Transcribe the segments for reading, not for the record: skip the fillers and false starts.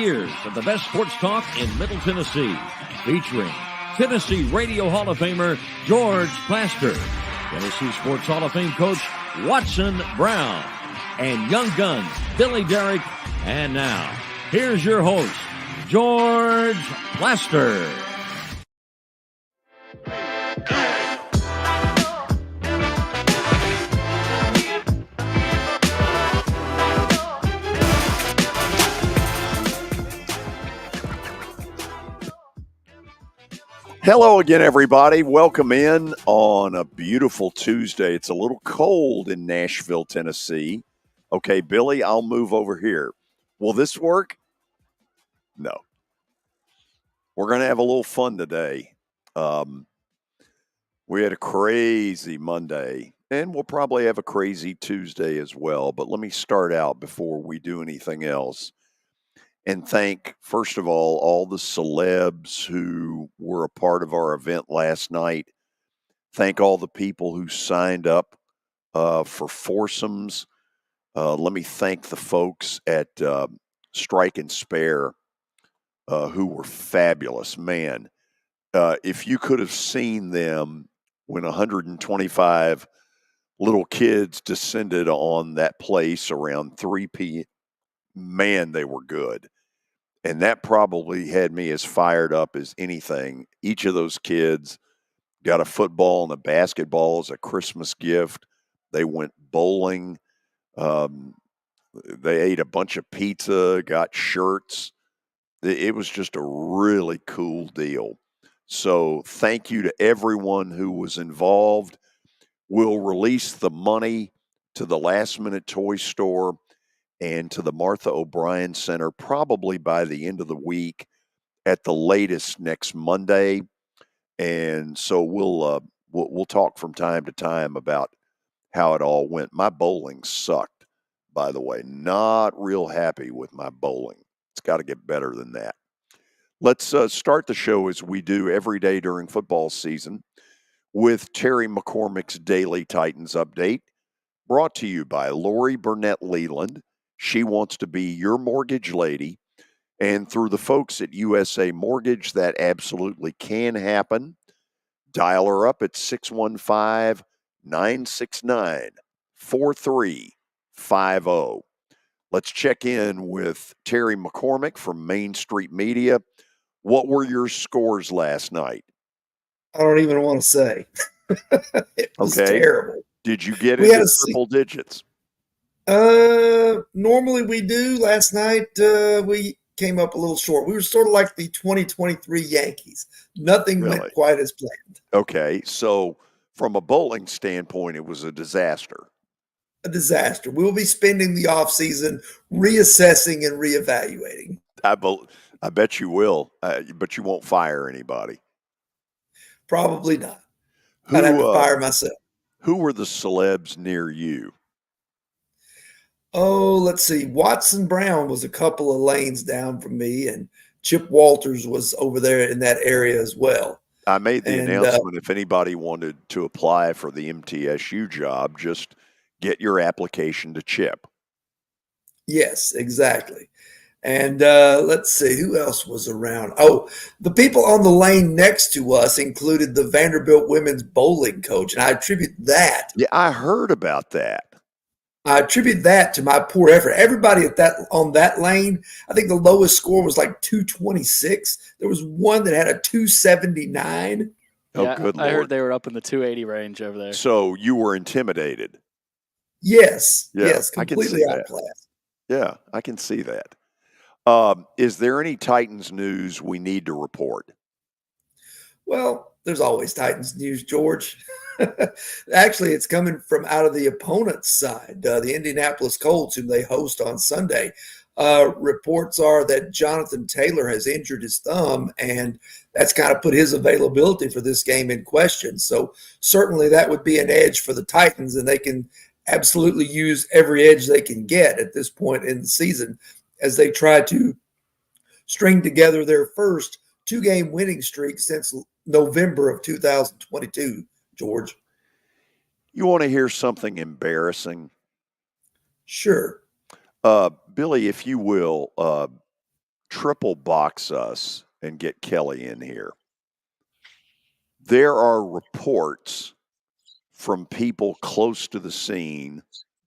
years of the best sports talk in Middle Tennessee, featuring Tennessee Radio Hall of Famer George Plaster, Tennessee Sports Hall of Fame coach Watson Brown, and Young Guns Billy Derrick. And now, here's your host, George Plaster. Hello again, everybody. Welcome in on a beautiful Tuesday. It's a little cold in Nashville, Tennessee. Okay, Billy, I'll move over here. Will this work? No. We're going to have a little fun today. We had a crazy Monday, and we'll probably have a crazy Tuesday as well. But let me start out before we do anything else and thank, first of all the celebs who were a part of our event last night. Thank all the people who signed up for foursomes. Let me thank the folks at Strike and Spare who were fabulous. Man, if you could have seen them when 125 little kids descended on that place around 3 p.m., man, they were good. And that probably had me as fired up as anything. Each of those kids got a football and a basketball as a Christmas gift. They went bowling. They ate a bunch of pizza, got shirts. It was just a really cool deal. So thank you to everyone who was involved. We'll release the money to the Last Minute Toy Store and to the Martha O'Brien Center probably by the end of the week, at the latest next Monday. And so we'll talk from time to time about how it all went. My bowling sucked, by the way. Not real happy with my bowling. It's got to get better than that. Let's start the show as we do every day during football season with Terry McCormick's Daily Titans Update, brought to you by Lori Burnett Leland. She wants to be your mortgage lady. And through the folks at USA Mortgage, that absolutely can happen. Dial her up at 615-969-4350. Let's check in with Terry McCormick from Main Street Media. What were your scores last night? I don't even want to say. It was terrible. Did you get into triple digits? Normally we do. Last night we came up a little short. We were sort of like the 2023 Yankees. Nothing went quite as planned. Okay, so from a bowling standpoint, it was a disaster. A disaster. We will be spending the offseason reassessing and reevaluating. I bet you will, but you won't fire anybody. Probably not. I'd have to fire myself. Who were the celebs near you? Oh, let's see. Watson Brown was a couple of lanes down from me, and Chip Walters was over there in that area as well. I made the announcement, if anybody wanted to apply for the MTSU job, just get your application to Chip. Yes, exactly. And let's see, who else was around? Oh, the people on the lane next to us included the Vanderbilt women's bowling coach, and I attribute that. Yeah, I heard about that. I attribute that to my poor effort. Everybody on that lane, I think the lowest score was like 226. There was one that had a 279. Yeah, good Lord. I heard they were up in the 280 range over there. So you were intimidated. Yes, completely outclassed. Yeah, I can see that. Is there any Titans news we need to report? Well, there's always Titans news, George. Actually, it's coming from out of the opponent's side, the Indianapolis Colts, whom they host on Sunday. Reports are that Jonathan Taylor has injured his thumb, and that's kind of put his availability for this game in question. So certainly that would be an edge for the Titans, and they can absolutely use every edge they can get at this point in the season as they try to string together their first two-game winning streak since November of 2022, George. You want to hear something embarrassing? Sure. Billy, if you will, triple box us and get Kelly in here. There are reports from people close to the scene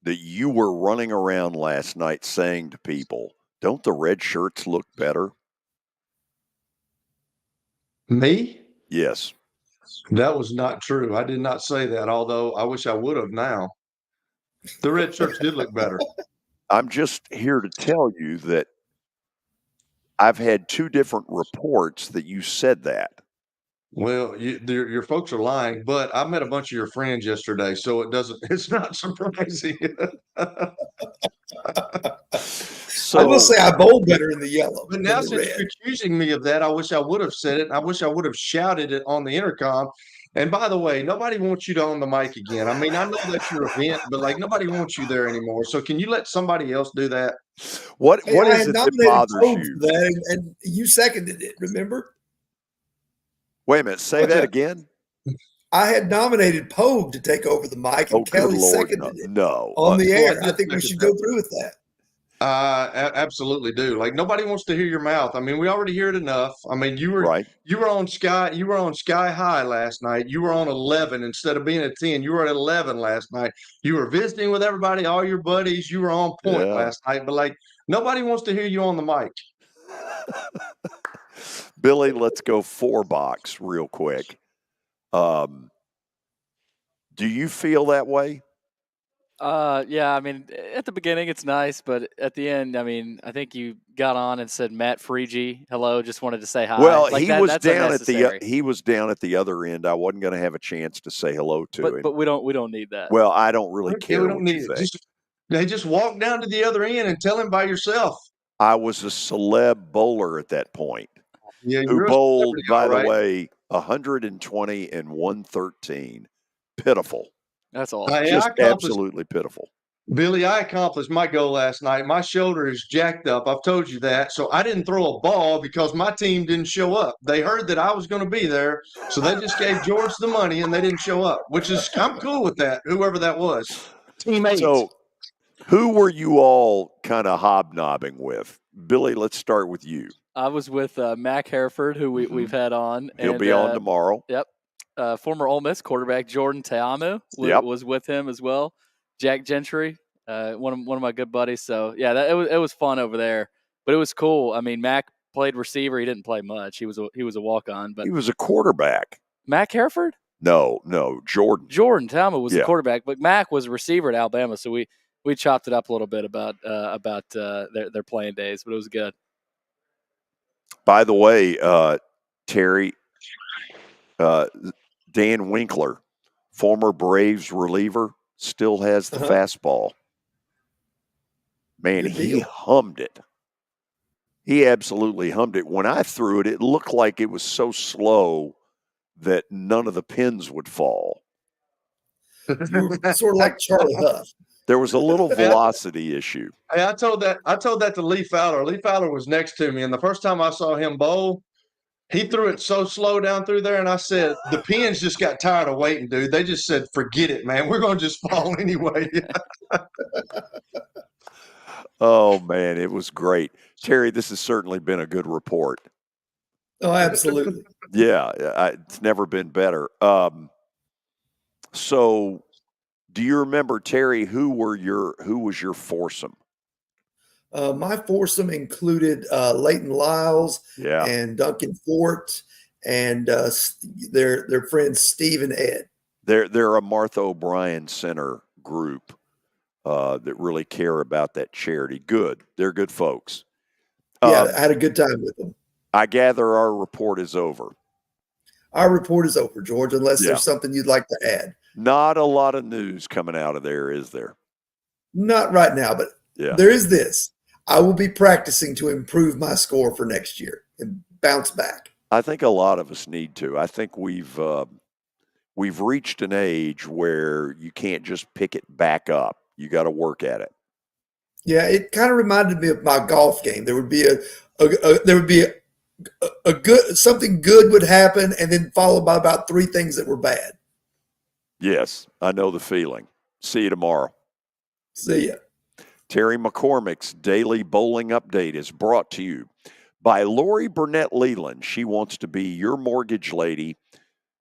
that you were running around last night saying to people, don't the red shirts look better? Me? Yes. That was not true. I did not say that, although I wish I would have now. The red shirts did look better. I'm just here to tell you that I've had two different reports that you said that. Well, your folks are lying, but I met a bunch of your friends yesterday, so it's not surprising. So I will say I bowl better in the yellow But than now, the since red. you're accusing me of that, I wish I would have said it. I wish I would have shouted it on the intercom. And by the way, nobody wants you to own the mic again. I mean, I know that's your event, but like nobody wants you there anymore. So can you let somebody else do that? what Hey, I is had it that nominated bothers Pogue you? for that, and you seconded it. Remember? Wait a minute. Say What's that that? again. I had nominated Pogue to take over the mic, and Oh, good Kelly Lord. seconded it No. on the Well, I air. I did think we second should that. go through with that. Absolutely do. Like nobody wants to hear your mouth. I mean, we already hear it enough. I mean, you were on Sky High last night. You were on 11 instead of being at 10. You were at 11 last night. You were visiting with everybody, all your buddies. You were on point last night. But like nobody wants to hear you on the mic. Billy, let's go 4-box real quick. Do you feel that way? Yeah, I mean, at the beginning it's nice, but at the end, I mean, I think you got on and said Matt Freegee, hello, just wanted to say hi. Well, like he that, was that's down unnecessary. he was down at the other end. I wasn't going to have a chance to say hello to him. But we don't need that. Well, I don't really Okay, care we don't what need you it. think. Just walk down to the other end and tell him by yourself. I was a celeb bowler at that point. Yeah, Who you're a bowled, celebrity, by all the right. way, 120 and 113. Pitiful. That's awesome. Just absolutely pitiful. Billy, I accomplished my goal last night. My shoulder is jacked up. I've told you that. So I didn't throw a ball because my team didn't show up. They heard that I was going to be there. So they just gave George the money and they didn't show up, which is, I'm cool with that, whoever that was. Teammate. So who were you all kind of hobnobbing with? Billy, let's start with you. I was with Mac Hereford, who we've had on. He'll be on tomorrow. Yep. Former Ole Miss quarterback Jordan Ta'amu was with him as well. Jack Gentry, one of my good buddies. So yeah, it was fun over there, but it was cool. I mean, Mac played receiver. He didn't play much. He was a walk on, but he was a quarterback. Mac Hereford? No, Jordan. Jordan Ta'amu was the quarterback, but Mac was a receiver at Alabama. So we chopped it up a little bit about their playing days, but it was good. By the way, Terry, Dan Winkler, former Braves reliever, still has the fastball. Man, he hummed it. He absolutely hummed it. When I threw it, it looked like it was so slow that none of the pins would fall. You were sort of like Charlie Huff. There was a little velocity issue. Hey, I told that to Lee Fowler. Lee Fowler was next to me, and the first time I saw him bowl, he threw it so slow down through there, and I said, the pins just got tired of waiting, dude. They just said, forget it, man. We're going to just fall anyway. Oh, man, it was great. Terry, this has certainly been a good report. Oh, absolutely. Yeah, it's never been better. So do you remember, Terry, who was your foursome? My foursome included Leighton Lyles and Duncan Fort and their friends Steve and Ed. They're a Martha O'Brien Center group that really care about that charity. Good. They're good folks. Yeah, I had a good time with them. I gather our report is over. Our report is over, George, unless there's something you'd like to add. Not a lot of news coming out of there, is there? Not right now, but there is this. I will be practicing to improve my score for next year and bounce back. I think a lot of us need to. I think we've reached an age where you can't just pick it back up. You got to work at it. Yeah, it kind of reminded me of my golf game. There would be a good something good would happen, and then followed by about 3 things that were bad. Yes, I know the feeling. See you tomorrow. See ya. Terry McCormick's Daily Bowling Update is brought to you by Lori Burnett Leland. She wants to be your mortgage lady.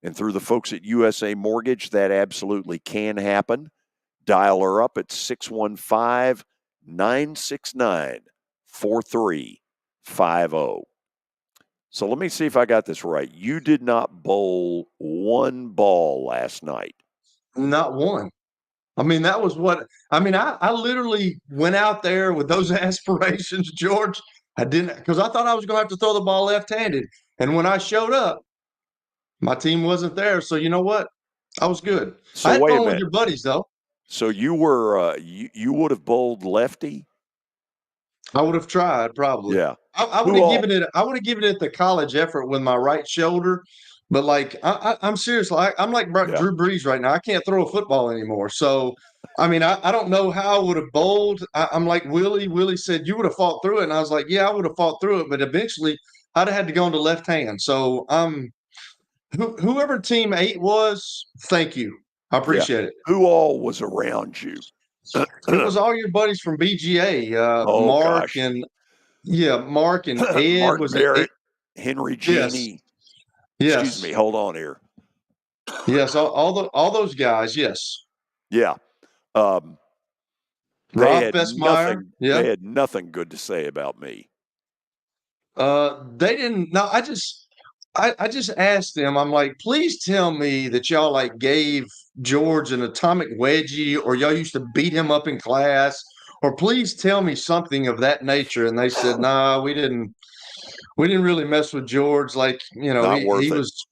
And through the folks at USA Mortgage, that absolutely can happen. Dial her up at 615-969-4350. So let me see if I got this right. You did not bowl one ball last night. Not one. I mean, that was what – I mean, I literally went out there with those aspirations, George. I didn't – because I thought I was going to have to throw the ball left-handed. And when I showed up, my team wasn't there. So you know what? I was good. So I had wait a fun minute. with your buddies, though. So you were you would have bowled lefty? I would have tried, probably. Yeah. I would have given it the college effort with my right shoulder. But, like, I'm serious. I'm like Drew Brees right now. I can't throw a football anymore. So, I mean, I don't know how I would have bowled. I'm like Willie. Willie said, you would have fought through it. And I was like, yeah, I would have fought through it. But eventually, I'd have had to go into left hand. So, whoever team 8 was, thank you. I appreciate it. Who all was around you? It was all your buddies from BGA. Mark gosh. and Mark and Ed. Mark was Barrett, it? Henry Genie. Yes. Excuse me. Hold on here. Yes, all those guys. Yes. Yeah. Rob Bessmeyer. They had nothing good to say about me. They didn't. No, I just asked them. I'm like, please tell me that y'all like gave George an atomic wedgie, or y'all used to beat him up in class, or please tell me something of that nature. And they said, nah, we didn't really mess with George. Like, he was.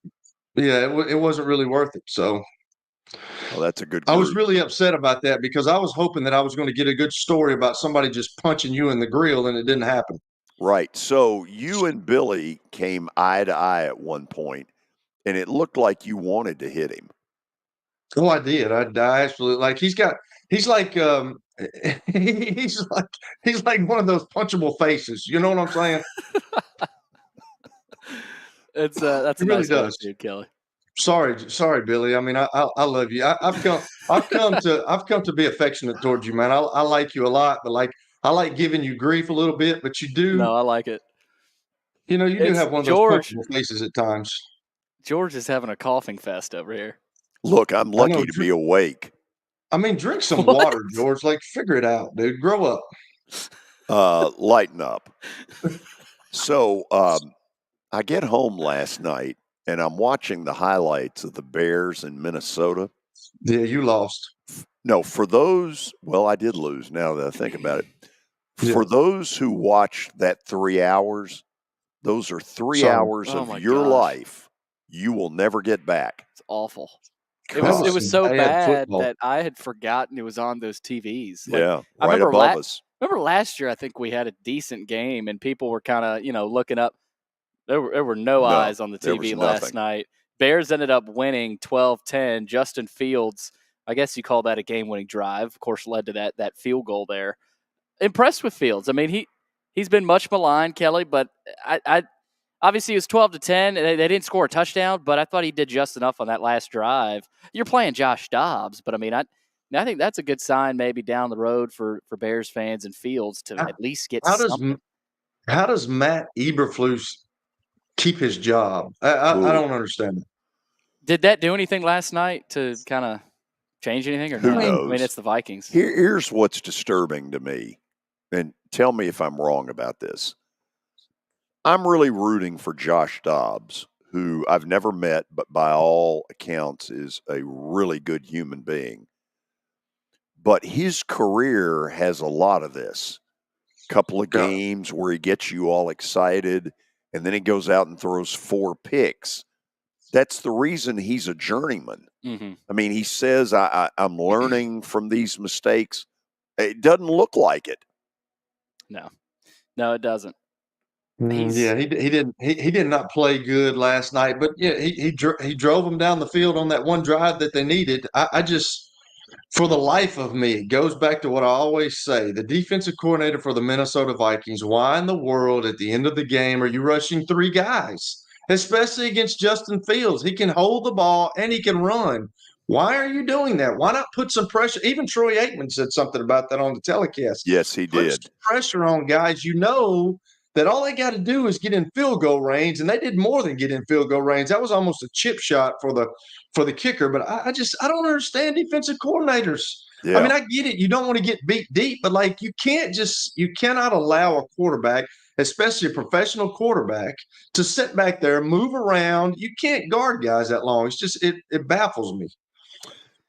Yeah, it wasn't really worth it. So. Well, that's a good group. I was really upset about that because I was hoping that I was going to get a good story about somebody just punching you in the grill, and it didn't happen. Right. So you and Billy came eye to eye at one point, and it looked like you wanted to hit him. Oh, I did. I actually like. He's like he's like one of those punchable faces. You know what I'm saying? That's a nice attitude, Kelly. Sorry, Billy. I mean, I love you. I've come to be affectionate towards you, man. I like you a lot, but like I like giving you grief a little bit, but you do. No, I like it. You do have one of those punchable faces at times. George is having a coughing fest over here. Look, I'm lucky to be awake. I mean, drink some water, George. Like, figure it out, dude. Grow up. Lighten up. So I get home last night, and I'm watching the highlights of the Bears in Minnesota. Yeah, you lost. No, for those, well, I did lose now that I think about it. Yeah. For those who watched that 3 hours, those are 3 hours of your life you will never get back. It's awful. It was so bad that I had forgotten it was on those TVs. Like, yeah, right above us. Remember last year, I think we had a decent game, and people were kind of, looking up. There were no eyes on the TV last night. Bears ended up winning 12-10. Justin Fields, I guess you call that a game-winning drive, of course, led to that field goal there. Impressed with Fields. I mean, he's been much maligned, Kelly, but I obviously it was 12-10. They didn't score a touchdown, but I thought he did just enough on that last drive. You're playing Josh Dobbs, but I mean, I think that's a good sign maybe down the road for Bears fans and Fields to at least get something. How does Matt Eberflus keep his job? I don't understand it. Did that do anything last night to kind of change anything or Who no? knows? I mean, it's the Vikings. Here's what's disturbing to me, and tell me if I'm wrong about this. I'm really rooting for Josh Dobbs, who I've never met, but by all accounts is a really good human being. But his career has a lot of this. Couple of games where he gets you all excited, and then he goes out and throws 4 picks. That's the reason he's a journeyman. Mm-hmm. I mean, he says, I'm learning from these mistakes. It doesn't look like it. No, it doesn't. He didn't. He did not play good last night, but yeah, he drove them down the field on that one drive that they needed. I just, for the life of me, it goes back to what I always say: the defensive coordinator for the Minnesota Vikings. Why in the world, at the end of the game, are you rushing 3 guys, especially against Justin Fields? He can hold the ball and he can run. Why are you doing that? Why not put some pressure? Even Troy Aikman said something about that on the telecast. Yes, he did. Put pressure on guys. that all they got to do is get in field goal range, and they did more than get in field goal range. That was almost a chip shot for the kicker. But I don't understand defensive coordinators. Yeah. I mean, I get it. You don't want to get beat deep, but like you cannot allow a quarterback, especially a professional quarterback, to sit back there, move around. You can't guard guys that long. It's just it baffles me.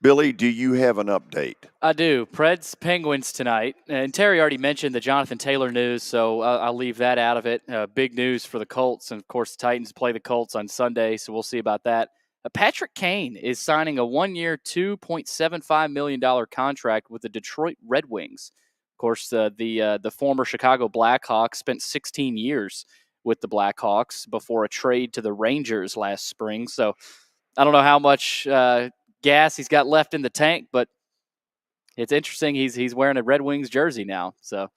Billy, do you have an update? I do. Preds Penguins tonight. And Terry already mentioned the Jonathan Taylor news, so I'll leave that out of it. Big news for the Colts. And, of course, the Titans play the Colts on Sunday, so we'll see about that. Patrick Kane is signing a one-year, $2.75 million contract with the Detroit Red Wings. Of course, the former Chicago Blackhawks spent 16 years with the Blackhawks before a trade to the Rangers last spring. So I don't know how much gas he's got left in the tank, but it's interesting. He's wearing a Red Wings jersey now. So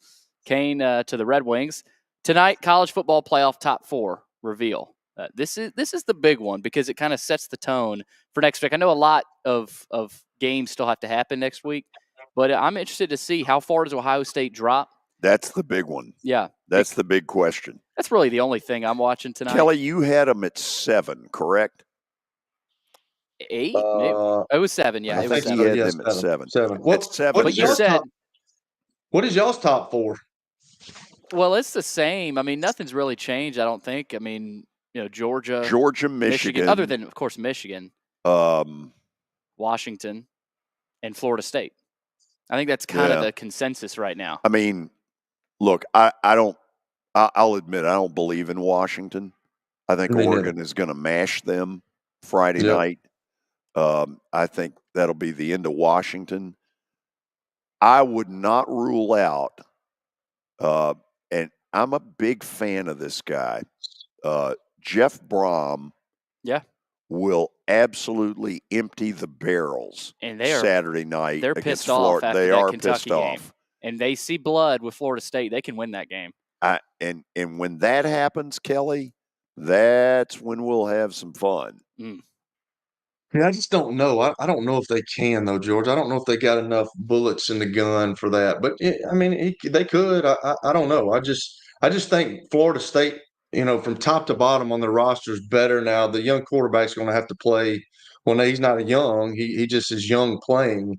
Kane to the Red Wings. Tonight, college football playoff top 4 reveal. This is the big one because it kind of sets the tone for next week. I know a lot of games still have to happen next week, but I'm interested to see how far does Ohio State drop. That's the big one. Yeah. That's the big question. That's really the only thing I'm watching tonight. Kelly, you had them at 7, correct? 8? Maybe. It was 7, yeah. I think he had them at 7. 7. What's 7? But you said, what is y'all's top 4? Well, it's the same. I mean, nothing's really changed, I don't think. I mean, Georgia, Michigan. Other than, of course, Michigan, Washington, and Florida State. I think that's kind of the consensus right now. I mean, look, I'll admit I don't believe in Washington. I think Oregon is going to mash them Friday night. I think that'll be the end of Washington. I would not rule out, and I'm a big fan of this guy, Jeff Brom. Yeah. Will absolutely empty the barrels and Saturday night. They're against pissed off after they that are Kentucky pissed game. off. And they see blood with Florida State. They can win that game. And when that happens, Kelly, that's when we'll have some fun. Yeah, I just don't know. I don't know if they can, though, George. I don't know if they got enough bullets in the gun for that. But, I mean, they could. I don't know. I just think Florida State, from top to bottom on their roster is better now. The young quarterback's going to have to play. Well, he's not young. He just is young playing.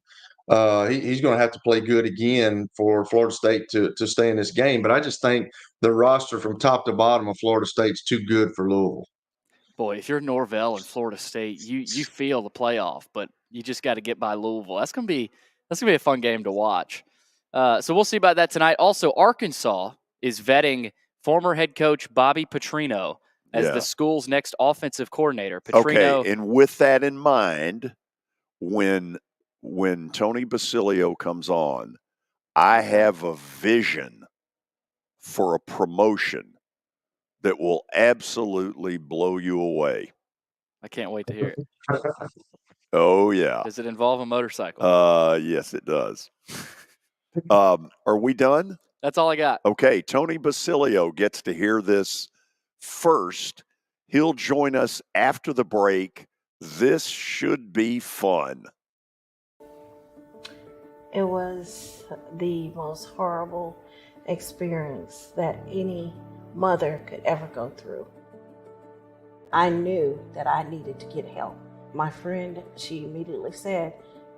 He's going to have to play good again for Florida State to stay in this game. But I just think the roster from top to bottom of Florida State's too good for Louisville. Boy, if you're Norvell and Florida State, you feel the playoff, but you just got to get by Louisville. That's gonna be a fun game to watch. So we'll see about that tonight. Also, Arkansas is vetting former head coach Bobby Petrino as the school's next offensive coordinator. Petrino, okay, and with that in mind, when Tony Basilio comes on, I have a vision for a promotion that will absolutely blow you away. I can't wait to hear it. Oh, yeah. Does it involve a motorcycle? Yes, it does. Are we done? That's all I got. Okay, Tony Basilio gets to hear this first. He'll join us after the break. This should be fun. It was the most horrible experience that any mother could ever go through. I knew that I needed to get help. My friend, she immediately said,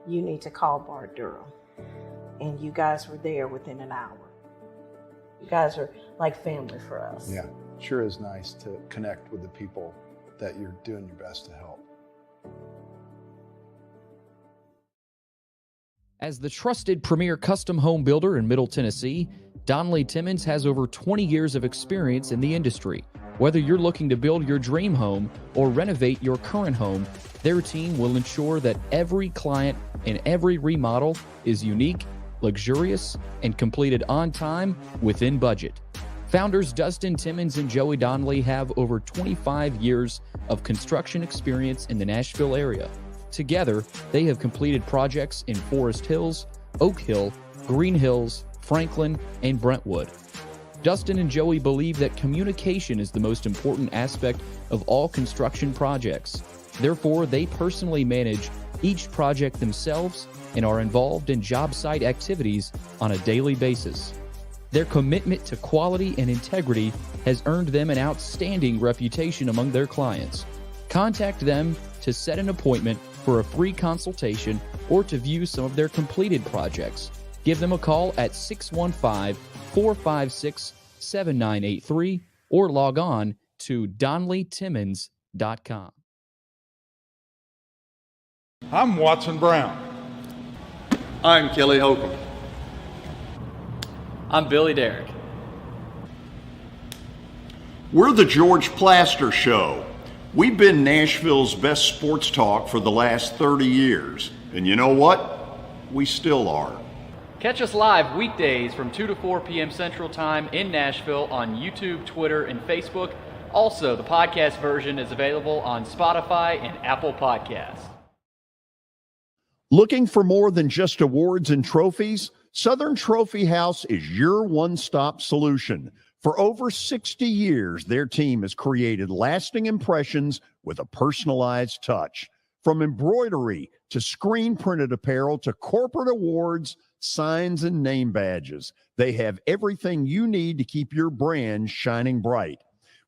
"You need to call Bart Durham." And you guys were there within an hour. You guys are like family for us. Yeah, sure is nice to connect with the people that you're doing your best to help. As the trusted premier custom home builder in Middle Tennessee, Donnelly Timmons has over 20 years of experience in the industry. Whether you're looking to build your dream home or renovate your current home, their team will ensure that every client and every remodel is unique, luxurious, and completed on time within budget. Founders Dustin Timmons and Joey Donnelly have over 25 years of construction experience in the Nashville area. Together, they have completed projects in Forest Hills, Oak Hill, Green Hills, Franklin, and Brentwood. Dustin and Joey believe that communication is the most important aspect of all construction projects. Therefore, they personally manage each project themselves and are involved in job site activities on a daily basis. Their commitment to quality and integrity has earned them an outstanding reputation among their clients. Contact them to set an appointment for a free consultation or to view some of their completed projects. Give them a call at 615-456-7983 or log on to DonleyTimmons.com. I'm Watson Brown. I'm Kelly Holcomb. I'm Billy Derrick. We're the George Plaster Show. We've been Nashville's best sports talk for the last 30 years. And you know what? We still are. Catch us live weekdays from 2 to 4 p.m. Central Time in Nashville on YouTube, Twitter, and Facebook. Also, the podcast version is available on Spotify and Apple Podcasts. Looking for more than just awards and trophies? Southern Trophy House is your one-stop solution. For over 60 years, their team has created lasting impressions with a personalized touch. From embroidery to screen-printed apparel to corporate awards, signs, and name badges, they have everything you need to keep your brand shining bright.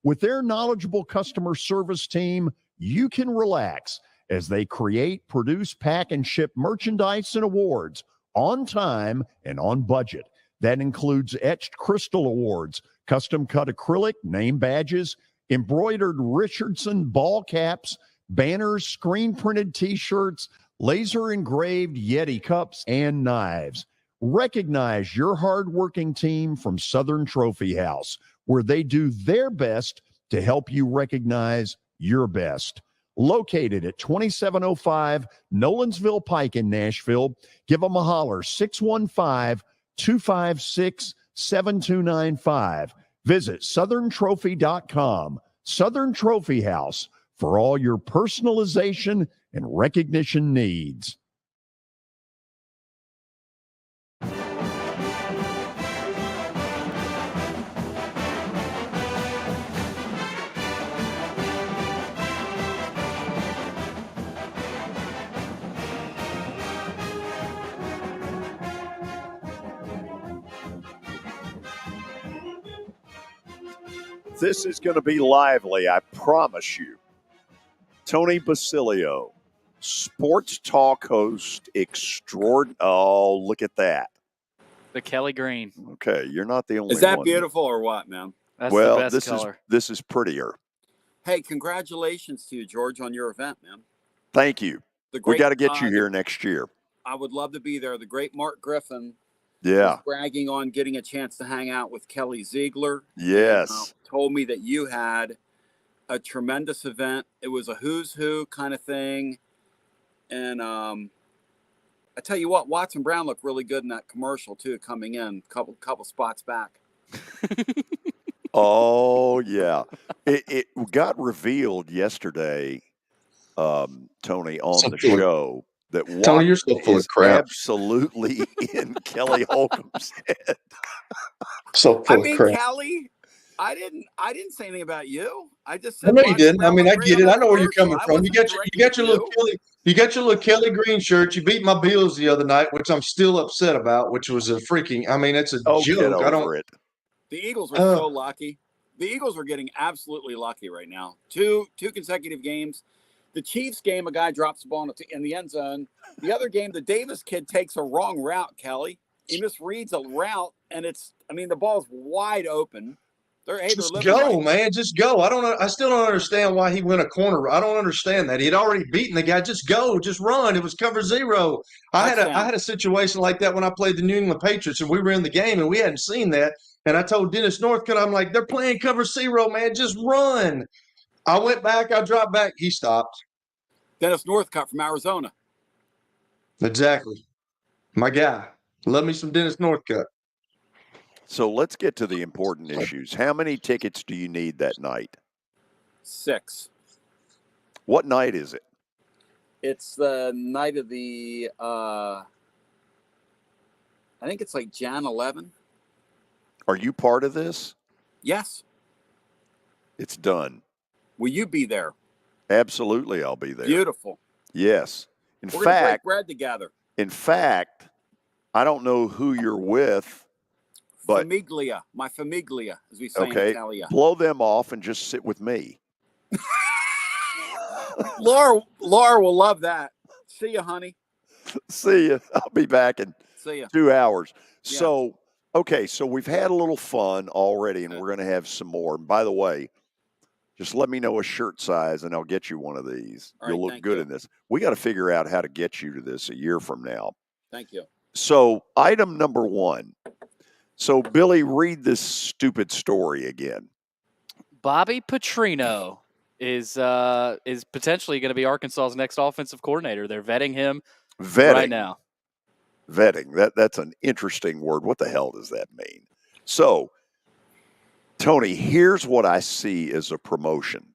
With their knowledgeable customer service team, you can relax as they create, produce, pack, and ship merchandise and awards on time and on budget. That includes etched crystal awards, custom-cut acrylic, name badges, embroidered Richardson ball caps, banners, screen-printed T-shirts, laser-engraved Yeti cups, and knives. Recognize your hard-working team from Southern Trophy House, where they do their best to help you recognize your best. Located at 2705 Nolensville Pike in Nashville, give them a holler, 615-256-7295. Visit southerntrophy.com. Southern Trophy House, for all your personalization and recognition needs. This is going to be lively, I promise you. Tony Basilio, sports talk host extraordinary. Oh, look at that. The Kelly Green. Okay, you're not the only one. Is that beautiful or what, man? That's well, the best color. This is prettier. Hey, congratulations to you, George, on your event, man. Thank you. We got to get you here next year. I would love to be there. The great Mark Griffin. Yeah. Bragging on getting a chance to hang out with Kelly Ziegler. Yes. And, told me that you had a tremendous event. It was a who's who kind of thing. And I tell you what, Watson Brown looked really good in that commercial too, coming in couple spots back. Oh, yeah. It got revealed yesterday, Tony, on the show. That Tony, you're so full of crap. Absolutely in Kelly Holcomb's head. So full of crap. Kelly, I didn't say anything about you. I just said. I know you didn't. I mean, I get it. I know where you're coming from. You got your little Kelly Green shirt. You beat my Bills the other night, which I'm still upset about. Which was a freaking. I mean, it's a joke. Get over it. The Eagles are so lucky. The Eagles are getting absolutely lucky right now. Two consecutive games. The Chiefs game, a guy drops the ball in the end zone. The other game, the Davis kid takes a wrong route, Kelly. He misreads a route, and the ball's wide open. Just go, man. Just go. I still don't understand why he went a corner. I don't understand that. He had already beaten the guy. Just go. Just run. It was cover zero. I had a situation like that when I played the New England Patriots, and we were in the game, and we hadn't seen that. And I told Dennis Northcutt, I'm like, they're playing cover zero, man. Just run. I went back. I dropped back. He stopped. Dennis Northcutt from Arizona. Exactly. My guy. Love me some Dennis Northcutt. So let's get to the important issues. How many tickets do you need that night? 6. What night is it? It's the night of the, I think it's like Jan 11. Are you part of this? Yes. It's done. Will you be there? Absolutely, I'll be there. Beautiful. Yes. We're going to break bread together. In fact, I don't know who you're with. famiglia, my famiglia, as we say in Italia. Blow them off and just sit with me. Laura will love that. See you, honey. See you. I'll be back in 2 hours. Yeah. So, so we've had a little fun already, and we're going to have some more. And by the way, just let me know a shirt size, and I'll get you one of these. You'll look good in this. We got to figure out how to get you to this a year from now. Thank you. So, item number 1. So, Billy, read this stupid story again. Bobby Petrino is potentially going to be Arkansas's next offensive coordinator. They're vetting him right now. Vetting. That's an interesting word. What the hell does that mean? So, Tony, here's what I see as a promotion.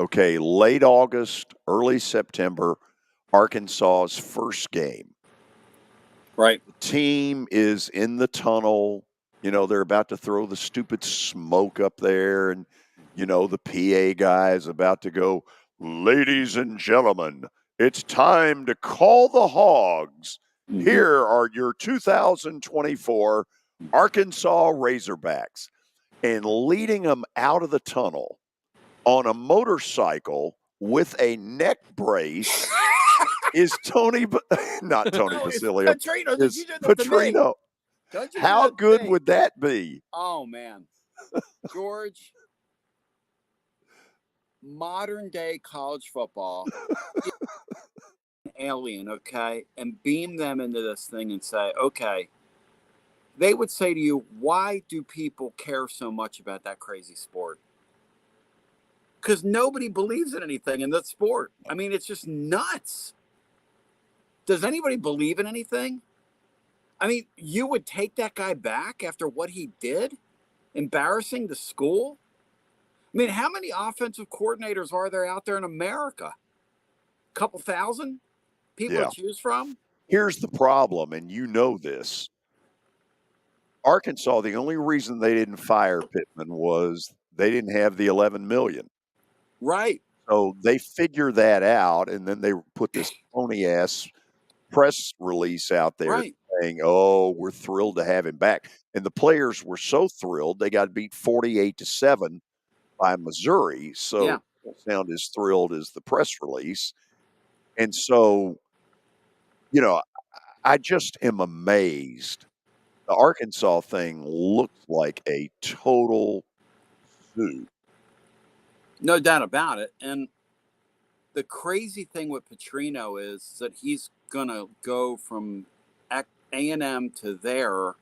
Okay, late August, early September, Arkansas's first game. Right. The team is in the tunnel. You know, they're about to throw the stupid smoke up there, and, you know, the PA guy is about to go, "Ladies and gentlemen, it's time to call the Hogs. Here are your 2024 Arkansas Razorbacks." And leading them out of the tunnel on a motorcycle with a neck brace is not Tony Basilio. Petrino. It's Petrino. How good would that be? Oh, man. George, modern day college football, alien, okay, and beam them into this thing and say, okay, they would say to you, why do people care so much about that crazy sport? Because nobody believes in anything in that sport. I mean, it's just nuts. Does anybody believe in anything? I mean, you would take that guy back after what he did? Embarrassing the school? I mean, how many offensive coordinators are there out there in America? A couple thousand people to choose from? Here's the problem, and you know this. Arkansas, the only reason they didn't fire Pittman was they didn't have the $11 million. Right. So they figure that out, and then they put this phony-ass press release out there saying, "Oh, we're thrilled to have him back." And the players were so thrilled they got beat 48-7 by Missouri. So don't sound as thrilled as the press release. And so, you know, I just am amazed. The Arkansas thing looks like a total zoo. No doubt about it. And the crazy thing with Petrino is that he's going to go from A&M to there.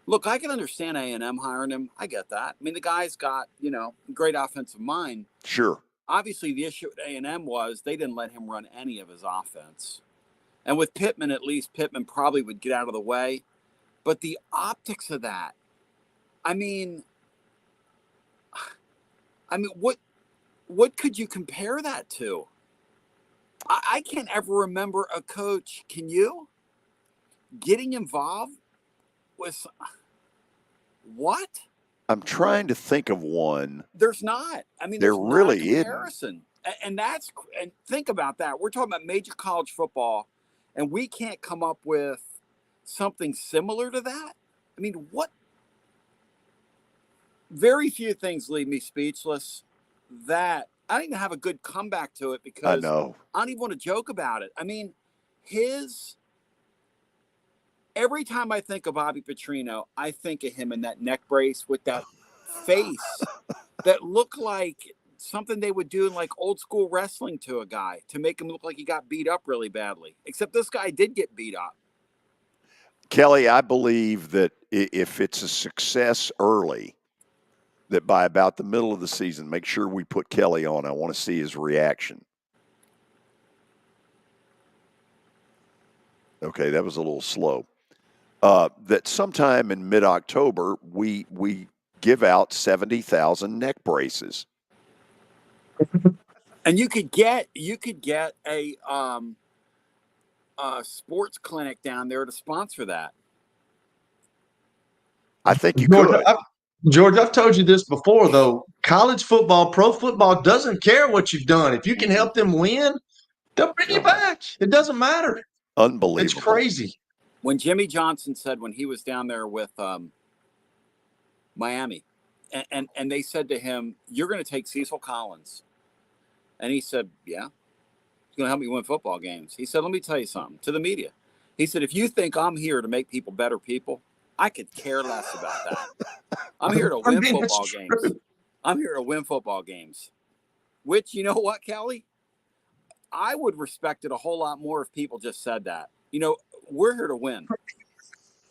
Look, I can understand A&M hiring him. I get that. I mean, the guy's got, you know, great offensive mind. Sure. Obviously, the issue at A&M was they didn't let him run any of his offense. And with Pittman, at least, Pittman probably would get out of the way. But the optics of that, I mean, what could you compare that to? I can't ever remember a coach, can you? Getting involved with what? I'm trying to think of one. There's not. I mean, there really is comparison. And think about that. We're talking about major college football, and we can't come up with something similar to that. I mean, what? Very few things leave me speechless. That I don't even have a good comeback to it because I don't even want to joke about it. I mean, every time I think of Bobby Petrino, I think of him in that neck brace with that face that looked like something they would do in like old school wrestling to a guy to make him look like he got beat up really badly. Except this guy did get beat up. Kelly, I believe that if it's a success early, that by about the middle of the season, make sure we put Kelly on. I want to see his reaction. Okay, that was a little slow. That sometime in mid-October, we give out 70,000 neck braces. And you could get a sports clinic down there to sponsor that. I think you could. George, I've told you this before, though. College football, pro football doesn't care what you've done. If you can help them win, they'll bring you back. It doesn't matter. Unbelievable. It's crazy. when Jimmy Johnson said when he was down there with Miami, and they said to him, "You're going to take Cecil Collins," and he said, "Yeah, he's going to help me win football games." He said, "Let me tell you something," to the media. He said, "If you think I'm here to make people better people, I could care less about that. I'm here to win football games. I'm here to win football games." Which, you know what, Kelly? I would respect it a whole lot more if people just said that. You know, we're here to win.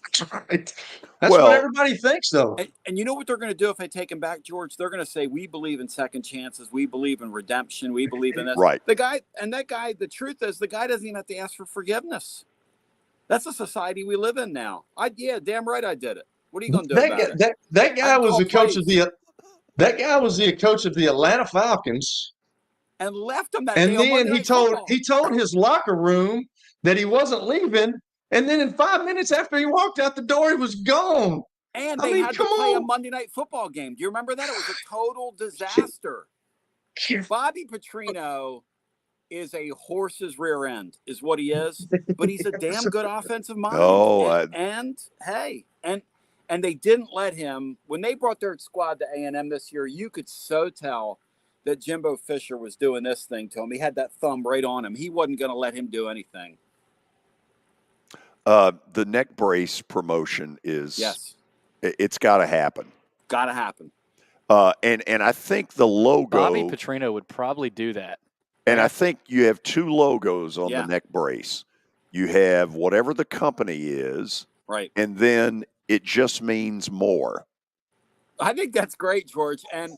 That's right. That's what everybody thinks, though. And you know what they're going to do if they take him back, George? They're going to say, we believe in second chances. We believe in redemption. We believe in this. Right. The truth is, the guy doesn't even have to ask for forgiveness. That's the society we live in now. Damn right I did it. What are you going to do about it? That guy was the coach of the That guy was the coach of the Atlanta Falcons, and left him that. And day then he told his locker room that he wasn't leaving, and then in 5 minutes after he walked out the door, he was gone. And they had to play a Monday Night Football game. Do you remember that? It was a total disaster. Bobby Petrino is a horse's rear end, is what he is. But he's a damn good offensive mind. And they didn't let him. When they brought their squad to A&M this year, you could so tell that Jimbo Fisher was doing this thing to him. He had that thumb right on him. He wasn't going to let him do anything. The neck brace promotion is it's got to happen. Got to happen. And I think the logo. Bobby Petrino would probably do that. And I think you have two logos on the neck brace. You have whatever the company is, right, and then it just means more. I think that's great, George. And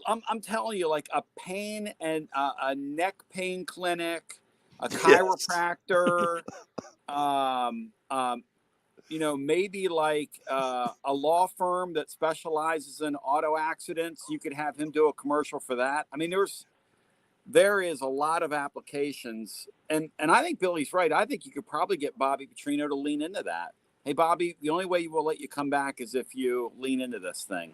I'm telling you, like a pain and a neck pain clinic, a chiropractor, maybe like a law firm that specializes in auto accidents. You could have him do a commercial for that. I mean, there is a lot of applications, and I think Billy's right. I think you could probably get Bobby Petrino to lean into that. Hey, Bobby, the only way we'll let you come back is if you lean into this thing.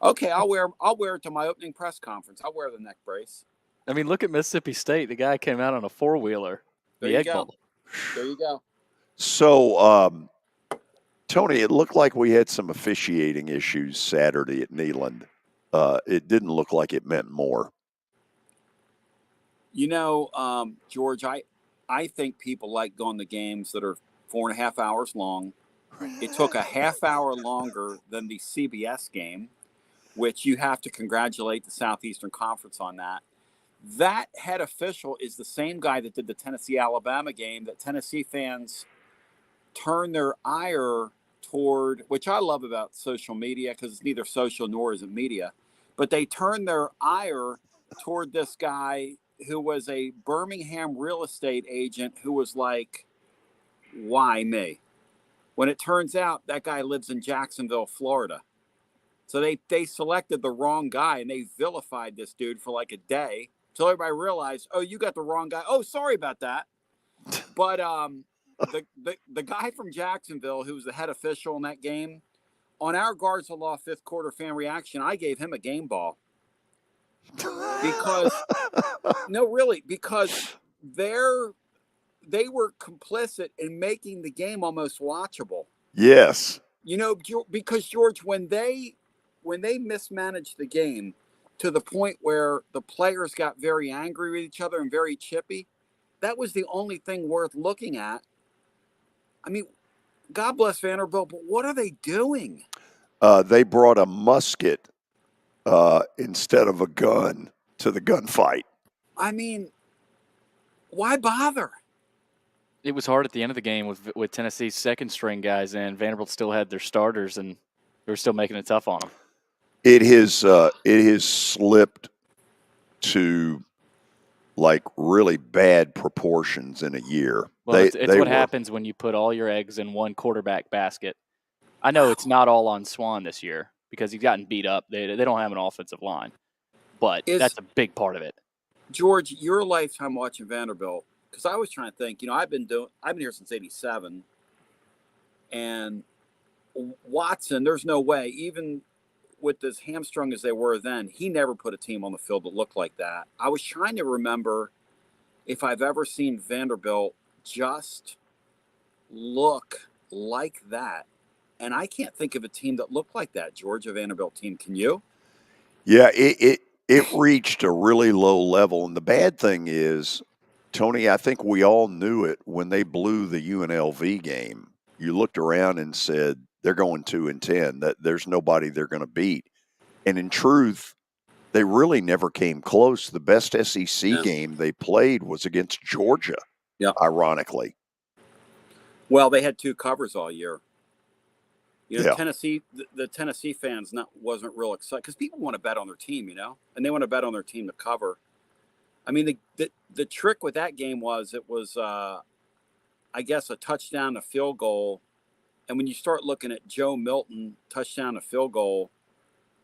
Okay, I'll wear it to my opening press conference. I'll wear the neck brace. I mean, look at Mississippi State. The guy came out on a 4-wheeler. There you go. So, Tony, it looked like we had some officiating issues Saturday at Neyland. It didn't look like it meant more. You know, George, I think people like going to games that are 4.5 hours long. It took a half hour longer than the CBS game, which you have to congratulate the Southeastern Conference on that. That head official is the same guy that did the Tennessee-Alabama game that Tennessee fans turned their ire toward, which I love about social media because it's neither social nor is it media, but they turned their ire toward this guy who was a Birmingham real estate agent who was like, why me? When it turns out that guy lives in Jacksonville, Florida. So they selected the wrong guy and they vilified this dude for like a day until everybody realized, oh, you got the wrong guy. Oh, sorry about that. But the guy from Jacksonville who was the head official in that game, on our Guards of Law 5th quarter fan reaction, I gave him a game ball. Because they were complicit in making the game almost watchable. Yes. You know, because George, when they mismanaged the game to the point where the players got very angry with each other and very chippy, that was the only thing worth looking at. I mean, God bless Vanderbilt, but what are they doing? They brought a musket instead of a gun to the gunfight. I mean, why bother? It was hard at the end of the game with Tennessee's second string guys in. Vanderbilt still had their starters, and they were still making it tough on them. It has slipped to like really bad proportions in a year. Well, it's what happens when you put all your eggs in one quarterback basket. I know it's not all on Swan this year because he's gotten beat up. They don't have an offensive line, but that's a big part of it. George, your lifetime watching Vanderbilt, because I was trying to think, I've been here since '87, and Watson, there's no way, even with as hamstrung as they were then, he never put a team on the field that looked like that. I was trying to remember if I've ever seen Vanderbilt just look like that. And I can't think of a team that looked like that, Georgia Vanderbilt team. Can you? Yeah, it reached a really low level. And the bad thing is, Tony, I think we all knew it when they blew the UNLV game. You looked around and said, they're going 2-10, that there's nobody they're going to beat. And in truth, they really never came close. The best SEC game they played was against Georgia, ironically. Well, they had 2 covers all year. You know, Yeah. the Tennessee fans wasn't real excited because people want to bet on their team, you know, and they want to bet on their team to cover. I mean, the trick with that game was it was, I guess, a touchdown, a field goal. And when you start looking at Joe Milton, touchdown, a field goal,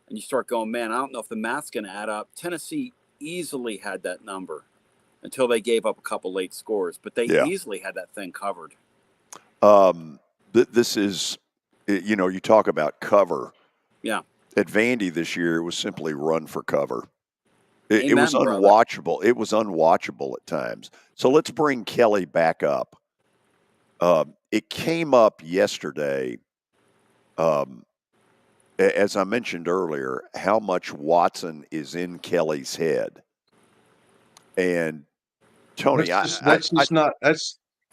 and you start going, man, I don't know if the math's going to add up. Tennessee easily had that number until they gave up a couple late scores, but they easily had that thing covered. This is, you know, you talk about cover. Yeah. At Vandy this year, it was simply run for cover. It Amen, was unwatchable. Brother. It was unwatchable at times. So let's bring Kelly back up. It came up yesterday, as I mentioned earlier, how much Watson is in Kelly's head. And Tony, that's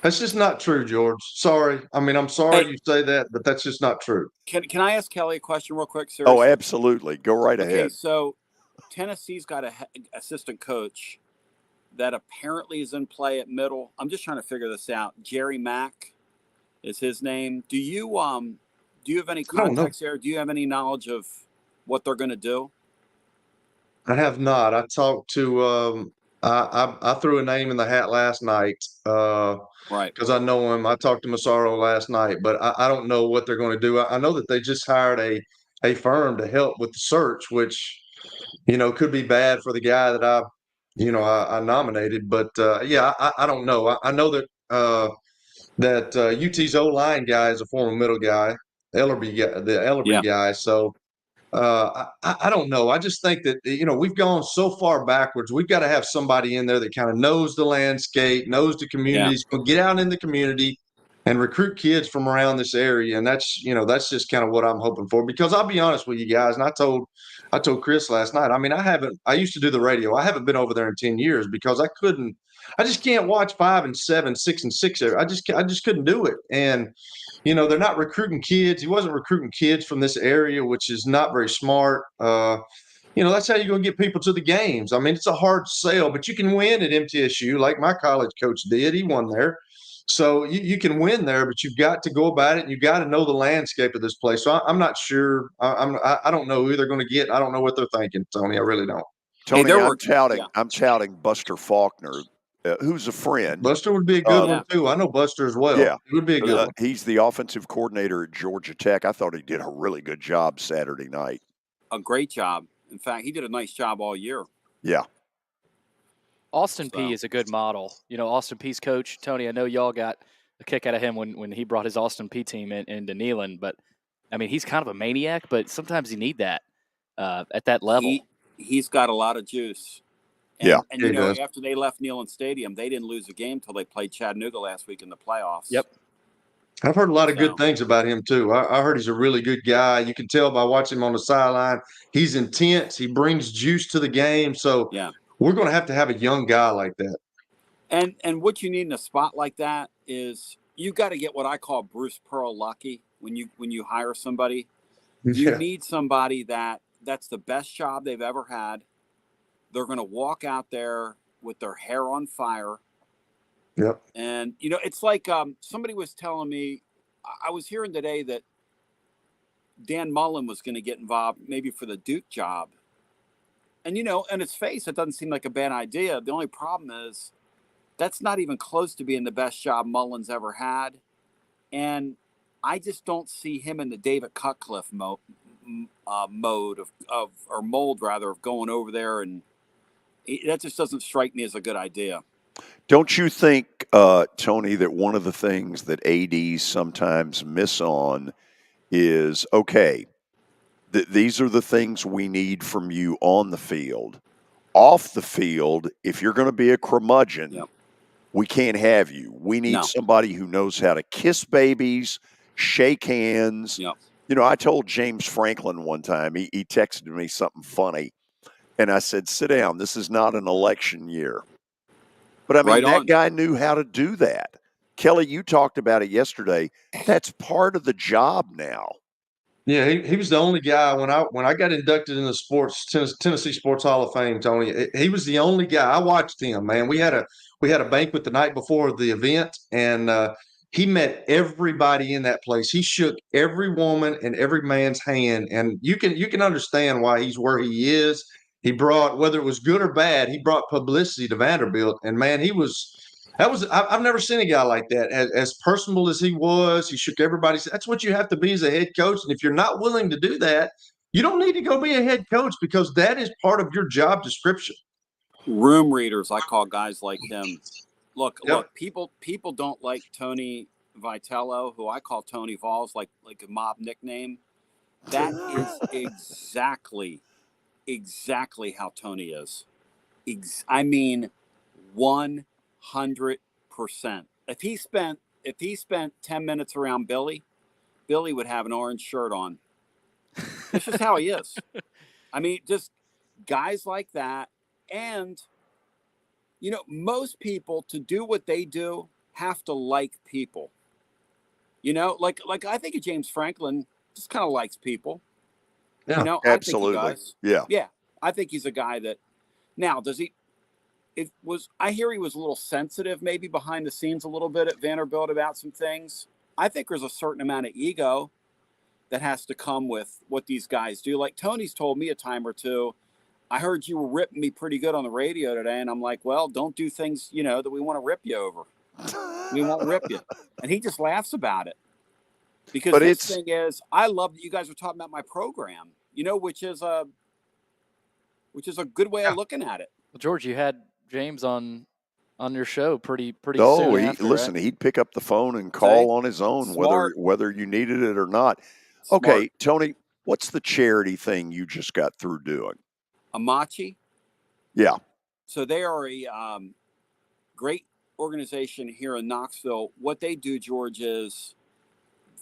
just not true, George. Sorry. I mean, I'm sorry you say that, but that's just not true. Can I ask Kelly a question real quick? Seriously? Oh, absolutely. Go right ahead. Okay, so Tennessee's got an assistant coach that apparently is in play at middle. I'm just trying to figure this out. Jerry Mack is his name. Do you have any context there? Do you have any knowledge of what they're going to do? I have not. I talked to I threw a name in the hat last night. Right. Because I know him. I talked to Massaro last night, but I don't know what they're going to do. I know that they just hired a firm to help with the search, which, you know, could be bad for the guy that I nominated. But I don't know. I know that UT's O-line guy is a former middle guy, the Ellerby guy. So I don't know. I just think that, you know, we've gone so far backwards. We've got to have somebody in there that kind of knows the landscape, knows the communities, can get out in the community and recruit kids from around this area. And that's just kind of what I'm hoping for, because I'll be honest with you guys. And I told Chris last night, I mean, I used to do the radio. I haven't been over there in 10 years because I just can't watch 5 and 7, 6 and 6. I just couldn't do it. And, you know, they're not recruiting kids. He wasn't recruiting kids from this area, which is not very smart. You know, that's how you're going to get people to the games. I mean, it's a hard sell, but you can win at MTSU like my college coach did. He won there. So you can win there, but you've got to go about it, and you've got to know the landscape of this place. So I'm not sure. I don't know who they're going to get. I don't know what they're thinking, Tony. I really don't. Tony, I'm touting Buster Faulkner, who's a friend. Buster would be a good one too. I know Buster as well. Yeah, it would be a good one. He's the offensive coordinator at Georgia Tech. I thought he did a really good job Saturday night. A great job. In fact, he did a nice job all year. Yeah. Austin P is a good model. You know, Austin P's coach, Tony, I know y'all got a kick out of him when he brought his Austin P team into Neyland, but I mean, he's kind of a maniac, but sometimes you need that at that level. He's got a lot of juice. And you know, after they left Neyland Stadium, they didn't lose a game until they played Chattanooga last week in the playoffs. Yep. I've heard a lot of good things about him too. I heard he's a really good guy. You can tell by watching him on the sideline. He's intense. He brings juice to the game. So we're going to have a young guy like that. And what you need in a spot like that is you got to get what I call Bruce Pearl lucky when you hire somebody. You need somebody that's the best job they've ever had. They're going to walk out there with their hair on fire. Yep. And, you know, it's like somebody was telling me, I was hearing today that Dan Mullen was going to get involved maybe for the Duke job. And, you know, on its face, it doesn't seem like a bad idea. The only problem is that's not even close to being the best job Mullen's ever had. And I just don't see him in the David Cutcliffe mold of going over there. And that just doesn't strike me as a good idea. Don't you think, Tony, that one of the things that ADs sometimes miss on is, okay, these are the things we need from you on the field. Off the field, if you're going to be a curmudgeon, we can't have you. We need somebody who knows how to kiss babies, shake hands. Yeah. You know, I told James Franklin one time, he texted me something funny, and I said, sit down. This is not an election year. But I mean, that guy knew how to do that. Kelly, you talked about it yesterday. That's part of the job now. Yeah, he was the only guy when I got inducted in the Tennessee Sports Hall of Fame, Tony. He was the only guy. I watched him, man. We had a banquet the night before the event, and he met everybody in that place. He shook every woman and every man's hand, and you can understand why he's where he is. He brought, whether it was good or bad, he brought publicity to Vanderbilt, and man, I've never seen a guy like that. As personable as he was, he shook everybody's. That's what you have to be as a head coach. And if you're not willing to do that, you don't need to go be a head coach, because that is part of your job description. Room readers, I call guys like him. Look, people don't like Tony Vitello, who I call Tony Vols, like a mob nickname. That is exactly how Tony is. I mean, 100%. If he spent 10 minutes around Billy would have an orange shirt on. That's just how he is. I mean, just guys like that. And, you know, most people, to do what they do, have to like people. You know, like I think of James Franklin, just kind of likes people. Yeah, you know, absolutely. I think he does. Yeah. I think he's a guy that, now, does he, I hear he was a little sensitive, maybe behind the scenes a little bit at Vanderbilt about some things. I think there's a certain amount of ego that has to come with what these guys do. Like Tony's told me a time or two, I heard you were ripping me pretty good on the radio today. And I'm like, well, don't do things, you know, that we want to rip you over. We won't rip you. And he just laughs about it. Because this thing is, I love that you guys are talking about my program, you know, which is a good way of looking at it. Well, George, you had James on your show pretty oh, soon after, listen, right? He'd pick up the phone and call on his own, whether you needed it or not. Smart. Okay, Tony, what's the charity thing you just got through doing? Amachi. Yeah. So they are a great organization here in Knoxville. What they do, George, is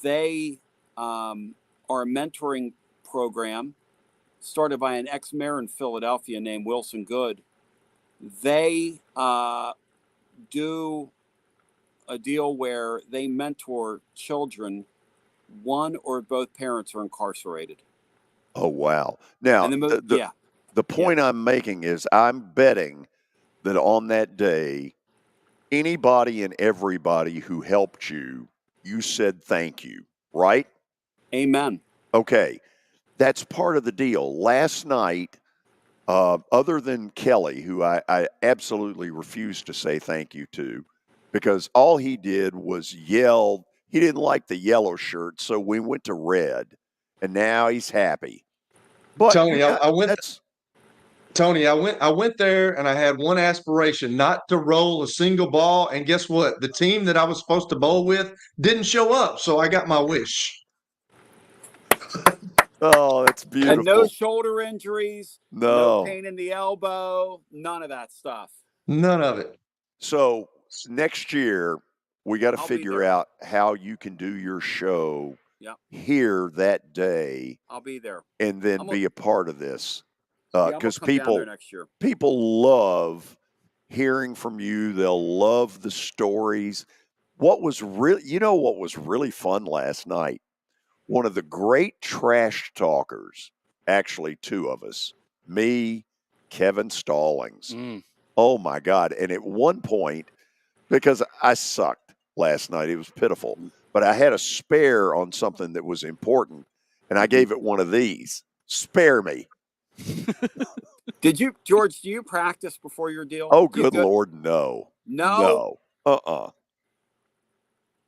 they are a mentoring program started by an ex-mayor in Philadelphia named Wilson Good. They do a deal where they mentor children. One or both parents are incarcerated. Oh, wow. Now, the point I'm making is I'm betting that on that day, anybody and everybody who helped you, you said thank you, right? Amen. Okay. That's part of the deal. Last night, other than Kelly, who I absolutely refused to say thank you to, because all he did was yell. He didn't like the yellow shirt, so we went to red, and now he's happy. But Tony, I went there, and I had one aspiration: not to roll a single ball. And guess what? The team that I was supposed to bowl with didn't show up, so I got my wish. Oh, that's beautiful. And no shoulder injuries, no pain in the elbow, none of that stuff. None of it. So next year, we got to figure out how you can do your show here that day. I'll be there. And then be a part of this. Because people love hearing from you. They'll love the stories. What was really fun last night? One of the great trash talkers, actually two of us, me, Kevin Stallings. Oh, my God. And at one point, because I sucked last night, it was pitiful, but I had a spare on something that was important, and I gave it one of these. Spare me. Did you, George, do you practice before your deal? Oh, good Lord, no. No?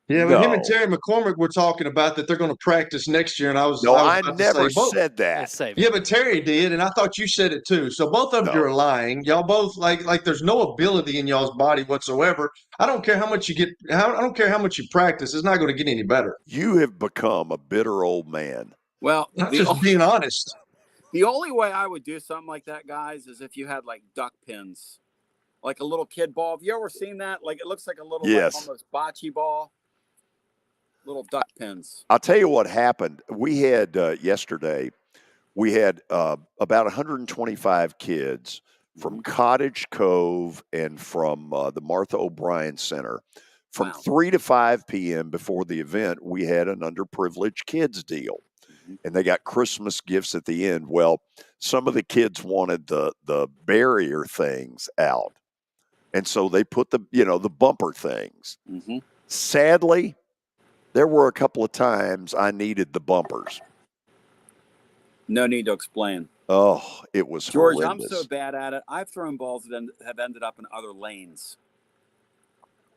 Yeah, but him and Terry McCormick were talking about that they're going to practice next year, and I never said that. Yeah, but Terry did, and I thought you said it too. So both of you are lying. Y'all both like there's no ability in y'all's body whatsoever. I don't care how much you get. I don't care how much you practice. It's not going to get any better. You have become a bitter old man. Well, just being honest. The only way I would do something like that, guys, is if you had like duck pins, like a little kid ball. Have you ever seen that? Like it looks like a little like almost bocce ball. little duck pins. I'll tell you what happened. We had yesterday, we had about 125 kids from Cottage Cove and from the Martha O'Brien Center. From 3 to 5 p.m. before the event, we had an underprivileged kids deal. And they got Christmas gifts at the end. Well, some of the kids wanted the barrier things out. And so they put the bumper things. Mm-hmm. Sadly, there were a couple of times I needed the bumpers. No need to explain. Oh, it was George, horrendous. I'm so bad at it. I've thrown balls that have ended up in other lanes.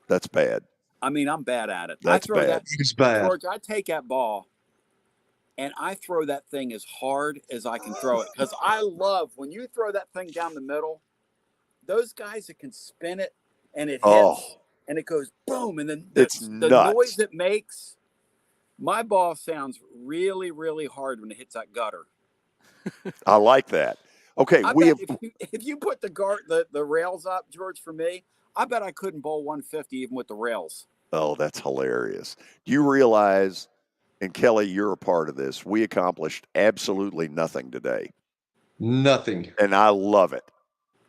That's bad. I mean, I'm bad at it. That's bad. It's bad. George, I take that ball and I throw that thing as hard as I can throw it. Because I love when you throw that thing down the middle, those guys that can spin it and it hits and it goes boom. And then the noise it makes, my ball sounds really, really hard when it hits that gutter. I like that. Okay, if you put the rails up, George, for me, I bet I couldn't bowl 150 even with the rails. Oh, that's hilarious. Do you realize, and Kelly, you're a part of this, we accomplished absolutely nothing today. Nothing. And I love it.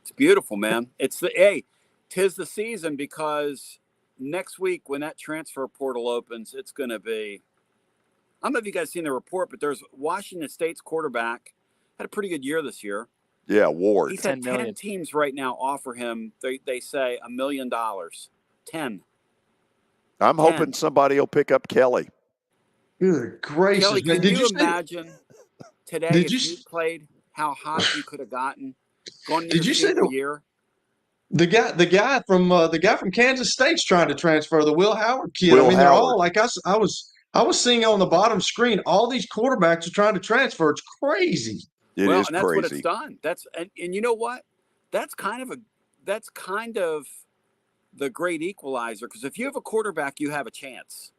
It's beautiful, man. Tis the season, because next week when that transfer portal opens, it's going to be, I don't know if you guys seen the report, but there's Washington State's quarterback, had a pretty good year this year. Yeah, Ward. He's had 10 teams right now offer him, they say, $1 million. 10. I'm hoping somebody will pick up Kelly. Good gracious. Kelly, man. can you imagine today if you played how hot you could have gotten going into your senior year? The guy from Kansas State's trying to transfer, the Will Howard kid. Will they're Howard. all like I was seeing on the bottom screen, all these quarterbacks are trying to transfer. It's crazy. It is and that's crazy. what it's done. And you know what? That's kind of the great equalizer, because if you have a quarterback, you have a chance.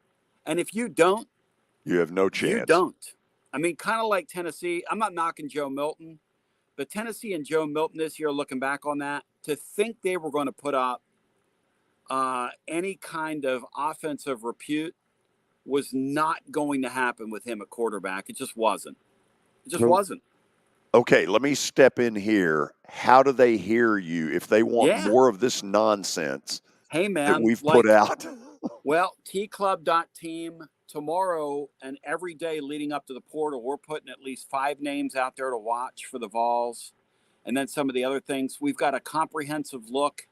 And if you don't, you have no chance. You don't. I mean, kind of like Tennessee. I'm not knocking Joe Milton, but Tennessee and Joe Milton this year, looking back on that, to think they were going to put up any kind of offensive repute was not going to happen with him at quarterback. It just wasn't. Wasn't. Okay, let me step in here. How do they hear you if they want more of this nonsense that we've put out? Well, tclub.team tomorrow and every day leading up to the portal, we're putting at least 5 names out there to watch for the Vols. And then some of the other things. We've got a comprehensive look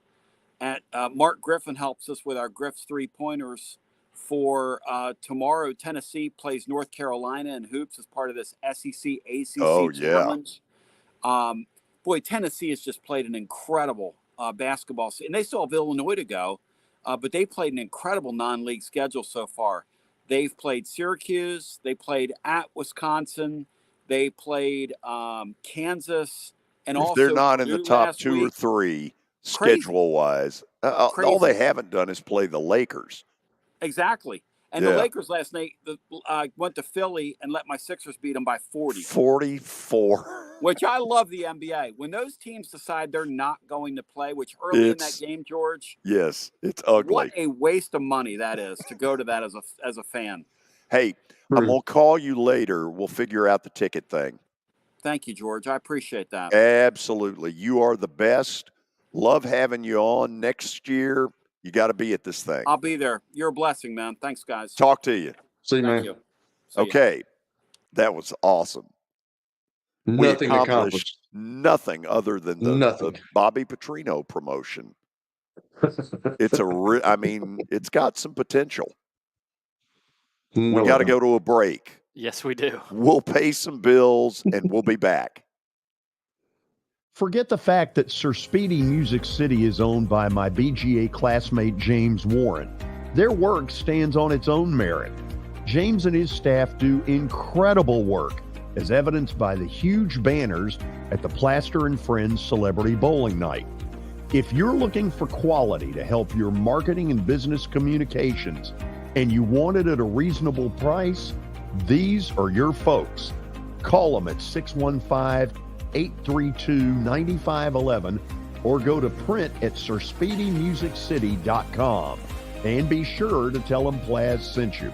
at Mark Griffin helps us with our Griff's 3-pointers for tomorrow. Tennessee plays North Carolina in hoops as part of this SEC ACC challenge. Boy, Tennessee has just played an incredible basketball season. And they still have Illinois to go, but they played an incredible non-league schedule so far. They've played Syracuse. They played at Wisconsin. They played Kansas. And if also they're not in the top 2 or 3 schedule-wise, all they haven't done is play the Lakers. Exactly. And the Lakers last night went to Philly and let my Sixers beat them by 40. 44. Which I love the NBA. When those teams decide they're not going to play, which early in that game, George. Yes, it's ugly. What a waste of money that is to go to that as a fan. Hey, I'm going to call you later. We'll figure out the ticket thing. Thank you, George. I appreciate that. Absolutely. You are the best. Love having you on. Next year, you got to be at this thing. I'll be there. You're a blessing, man. Thanks, guys. Talk to you. See you, man. You. Okay. That was awesome. Nothing we accomplished nothing other than the Bobby Petrino promotion. It's it's got some potential. We got to go to a break. Yes, we do. We'll pay some bills and we'll be back. Forget the fact that Sir Speedy Music City is owned by my BGA classmate James Warren. Their work stands on its own merit. James and his staff do incredible work, as evidenced by the huge banners at the Plaster and Friends Celebrity Bowling Night. If you're looking for quality to help your marketing and business communications, and you want it at a reasonable price, these are your folks. Call them at 615-832-9511 or go to print at sirspeedymusiccity.com. And be sure to tell them Plaz sent you.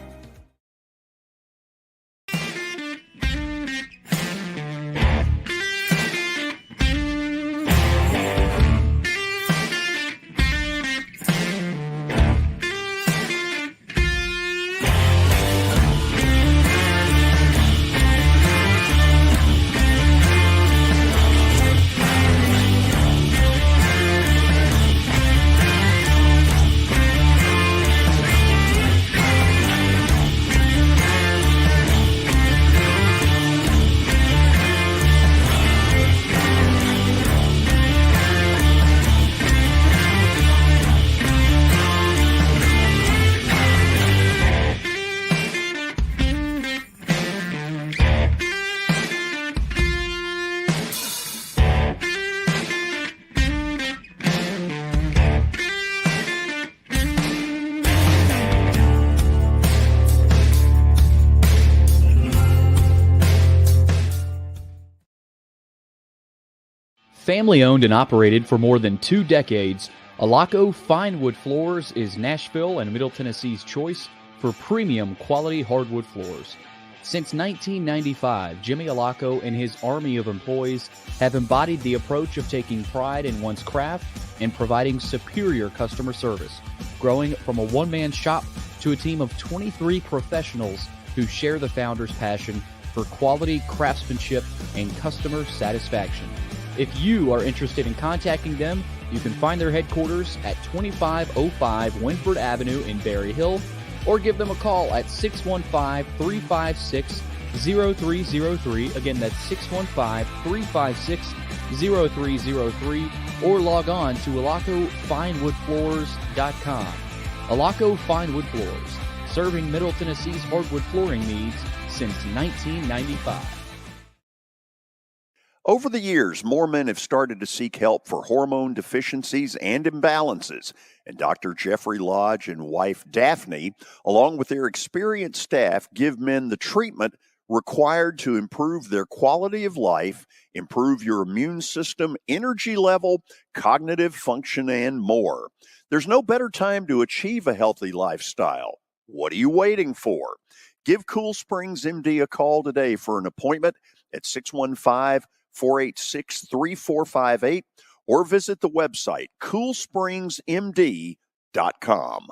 Family owned and operated for more than 2 decades, Alaco Fine Wood Floors is Nashville and Middle Tennessee's choice for premium quality hardwood floors. Since 1995, Jimmy Alaco and his army of employees have embodied the approach of taking pride in one's craft and providing superior customer service, growing from a one-man shop to a team of 23 professionals who share the founder's passion for quality craftsmanship and customer satisfaction. If you are interested in contacting them, you can find their headquarters at 2505 Winford Avenue in Berry Hill, or give them a call at 615-356-0303. Again, that's 615-356-0303, or log on to alacofinewoodfloors.com. Alaco Fine Wood Floors, serving Middle Tennessee's hardwood flooring needs since 1995. Over the years, more men have started to seek help for hormone deficiencies and imbalances, and Dr. Jeffrey Lodge and wife Daphne, along with their experienced staff, give men the treatment required to improve their quality of life, improve your immune system, energy level, cognitive function, and more. There's no better time to achieve a healthy lifestyle. What are you waiting for? Give Cool Springs MD a call today for an appointment at 615-486-3458, or visit the website coolspringsmd.com.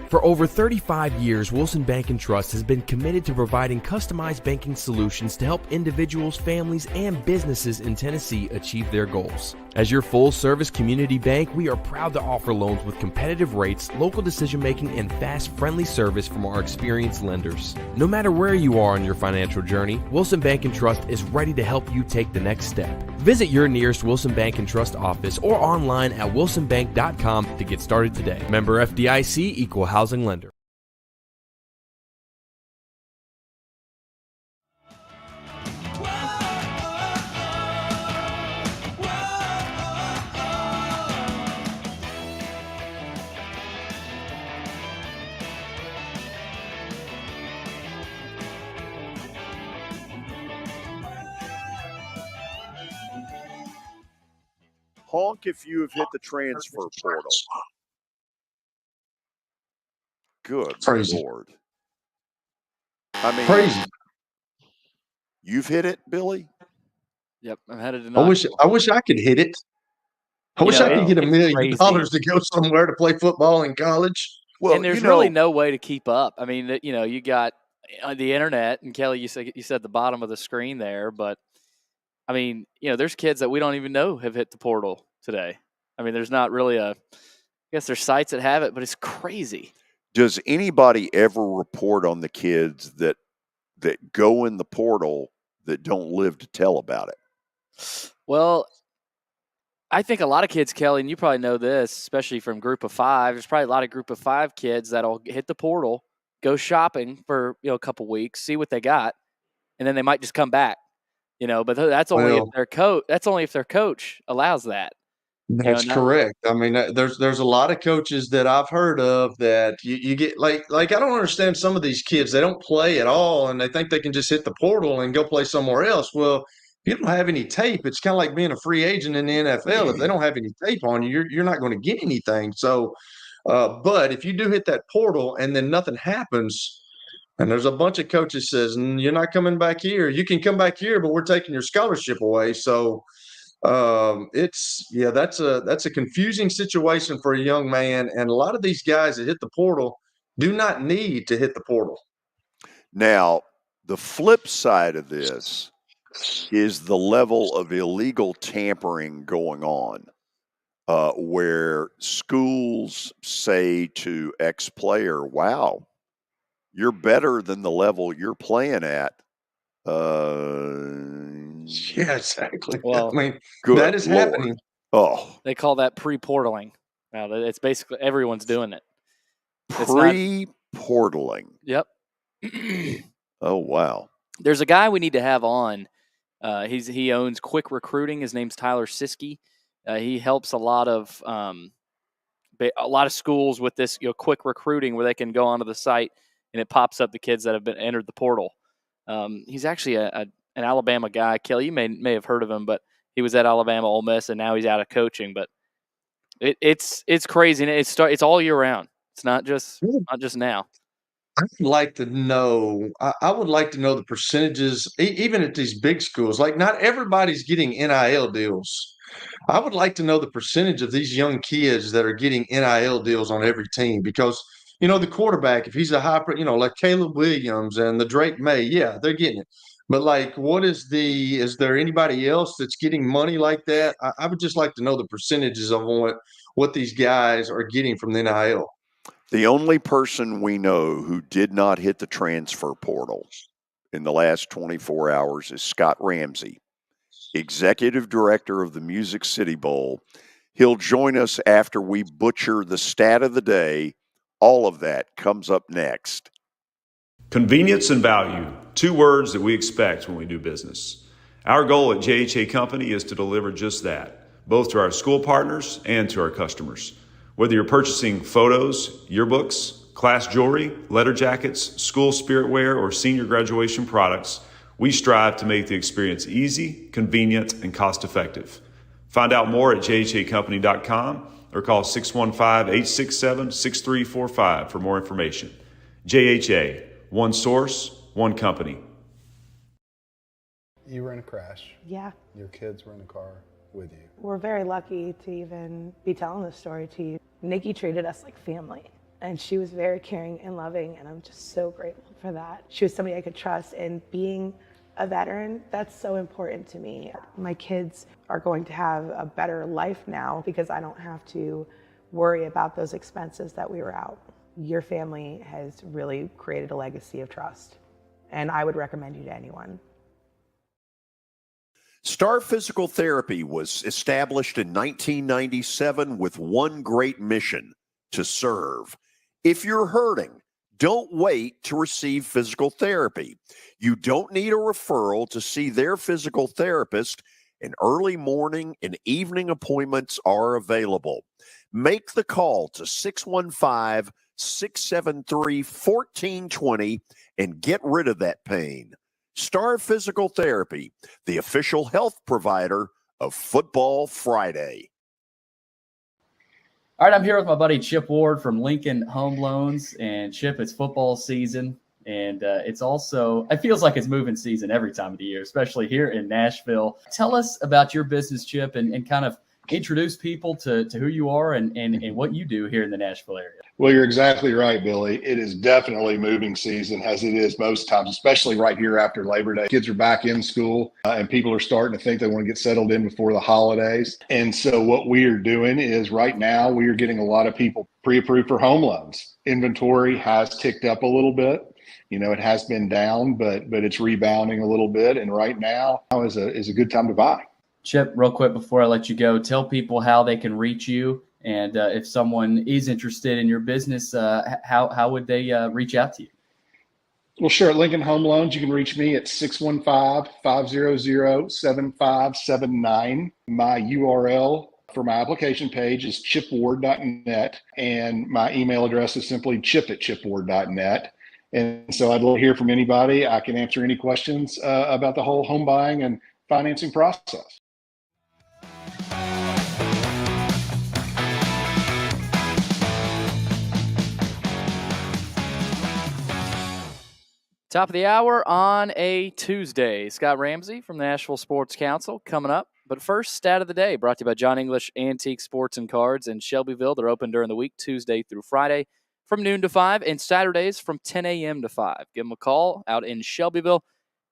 For over 35 years, Wilson Bank & Trust has been committed to providing customized banking solutions to help individuals, families, and businesses in Tennessee achieve their goals. As your full-service community bank, we are proud to offer loans with competitive rates, local decision-making, and fast, friendly service from our experienced lenders. No matter where you are on your financial journey, Wilson Bank & Trust is ready to help you take the next step. Visit your nearest Wilson Bank & Trust office or online at wilsonbank.com to get started today. Member FDIC, Equal Housing Lender. Honk if you have hit the transfer portal. Good Crazy. Lord. I mean, Crazy. You've hit it, Billy? Yep, I'm headed to I Knoxville. wish I could hit it. I wish I could get $1 million to go somewhere to play football in college. Well, and there's really no way to keep up. I mean, you got the internet, and Kelly, you said the bottom of the screen there, but I mean, there's kids that we don't even know have hit the portal today. I mean, there's not really I guess there's sites that have it, but it's crazy. Does anybody ever report on the kids that go in the portal that don't live to tell about it? Well, I think a lot of kids, Kelly, and you probably know this, especially from Group of Five. There's probably a lot of Group of Five kids that'll hit the portal, go shopping for a couple weeks, see what they got, and then they might just come back. But that's only if their coach. That's only if their coach allows that. That's correct. I mean, there's a lot of coaches that I've heard of that you get like I don't understand some of these kids. They don't play at all, and they think they can just hit the portal and go play somewhere else. Well, if you don't have any tape, it's kind of like being a free agent in the NFL. If they don't have any tape on you, you're not going to get anything. So, but if you do hit that portal and then nothing happens. And there's a bunch of coaches says, you're not coming back here. You can come back here, but we're taking your scholarship away. So that's a confusing situation for a young man. And a lot of these guys that hit the portal do not need to hit the portal. Now, the flip side of this is the level of illegal tampering going on, where schools say to ex-player, wow, you're better than the level you're playing at. Yeah, exactly. Well, I mean, that is happening. Oh, they call that pre-portaling. Now it's basically everyone's doing it. Pre-portaling. Yep. Oh, wow. There's a guy we need to have on. He owns Quick Recruiting. His name's Tyler Siskey. He helps a lot of schools with this quick recruiting where they can go onto the site and it pops up the kids that have been entered the portal. He's actually a an Alabama guy. Kelly, you may have heard of him, but he was at Alabama, Ole Miss, and now he's out of coaching. But it's crazy, and it's all year round. It's not just now. I would like to know. I would like to know the percentages, even at these big schools. Like, not everybody's getting NIL deals. I would like to know the percentage of these young kids that are getting NIL deals on every team, because the quarterback, if he's a high, like Caleb Williams and the Drake May, yeah, they're getting it. But like, is there anybody else that's getting money like that? I would just like to know the percentages of what these guys are getting from the NIL. The only person we know who did not hit the transfer portal in the last 24 hours is Scott Ramsey, executive director of the Music City Bowl. He'll join us after we butcher the stat of the day. All of that comes up next. Convenience and value, 2 words that we expect when we do business. Our goal at JHA Company is to deliver just that, both to our school partners and to our customers. Whether you're purchasing photos, yearbooks, class jewelry, letter jackets, school spirit wear, or senior graduation products, we strive to make the experience easy, convenient, and cost-effective. Find out more at jhacompany.com or call 615-867-6345 for more information. JHA, one source, one company. You were in a crash. Yeah. Your kids were in the car with you. We're very lucky to even be telling this story to you. Nikki treated us like family, and she was very caring and loving, and I'm just so grateful for that. She was somebody I could trust, and being a veteran, that's so important to me. My kids are going to have a better life now because I don't have to worry about those expenses that we were out. Your family has really created a legacy of trust, and I would recommend you to anyone. Star Physical Therapy was established in 1997 with one great mission: to serve. If you're hurting, don't wait to receive physical therapy. You don't need a referral to see their physical therapist, and early morning and evening appointments are available. Make the call to 615-673-1420 and get rid of that pain. Star Physical Therapy, the official health provider of Football Friday. All right, I'm here with my buddy Chip Ward from Lincoln Home Loans. And Chip, it's football season, and it feels like it's moving season every time of the year, especially here in Nashville. Tell us about your business, Chip, and kind of introduce people to who you are and what you do here in the Nashville area. Well, you're exactly right, Billy. It is definitely moving season, as it is most times, especially right here after Labor Day. Kids are back in school, and people are starting to think they want to get settled in before the holidays. And so what we are doing is right now we are getting a lot of people pre-approved for home loans. Inventory has ticked up a little bit. It has been down, but it's rebounding a little bit. And right now is a good time to buy. Chip, real quick before I let you go, tell people how they can reach you. And if someone is interested in your business, how would they reach out to you? Well, sure. At Lincoln Home Loans, you can reach me at 615-500-7579. My URL for my application page is chipward.net, and my email address is simply chip@chipward.net. And so I'd love to hear from anybody. I can answer any questions about the whole home buying and financing process. Top of the hour on a Tuesday. Scott Ramsey from the Nashville Sports Council coming up. But first, stat of the day brought to you by John English Antique Sports and Cards in Shelbyville. They're open during the week, Tuesday through Friday from noon to 5, and Saturdays from 10 a.m. to 5. Give them a call out in Shelbyville,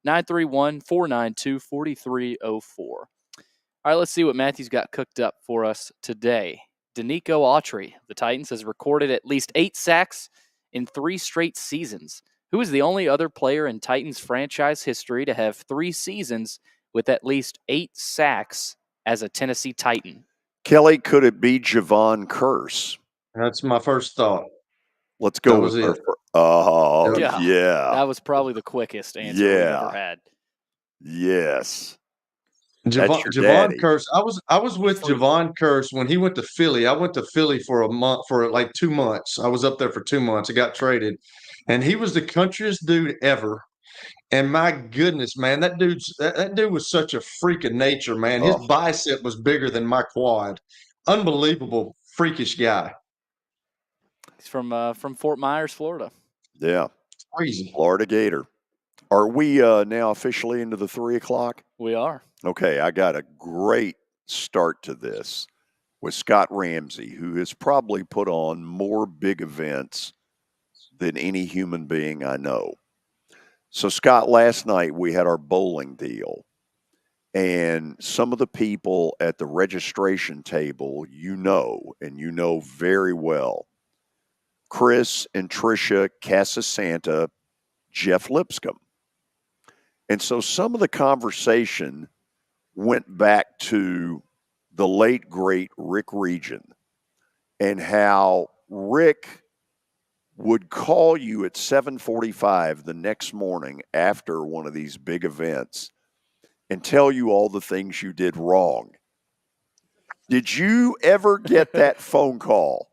931-492-4304. All right, let's see what Matthew's got cooked up for us today. Danico Autry of the Titans has recorded at least 8 sacks in 3 straight seasons. Who is the only other player in Titans franchise history to have 3 seasons with at least 8 sacks as a Tennessee Titan? Kelly, could it be Javon Curse? That's my first thought. Let's go with it. Yeah. That was probably the quickest answer we've ever had. Yes. Javon Curse. I was with Javon Curse when he went to Philly. I went to Philly for 2 months. I was up there for 2 months. I got traded, and he was the countryest dude ever. And my goodness, man, that dude was such a freak of nature, man. His bicep was bigger than my quad. Unbelievable, freakish guy. He's from Fort Myers, Florida. Yeah. Crazy. Florida Gator. Are we now officially into the 3 o'clock? We are. Okay, I got a great start to this with Scott Ramsey, who has probably put on more big events than any human being I know. So, Scott, last night we had our bowling deal, and some of the people at the registration table, and you know very well, Chris and Tricia Casasanta, Jeff Lipscomb. And so some of the conversation went back to the late, great Rick Regan and how Rick would call you at 7:45 the next morning after one of these big events and tell you all the things you did wrong. Did you ever get that phone call?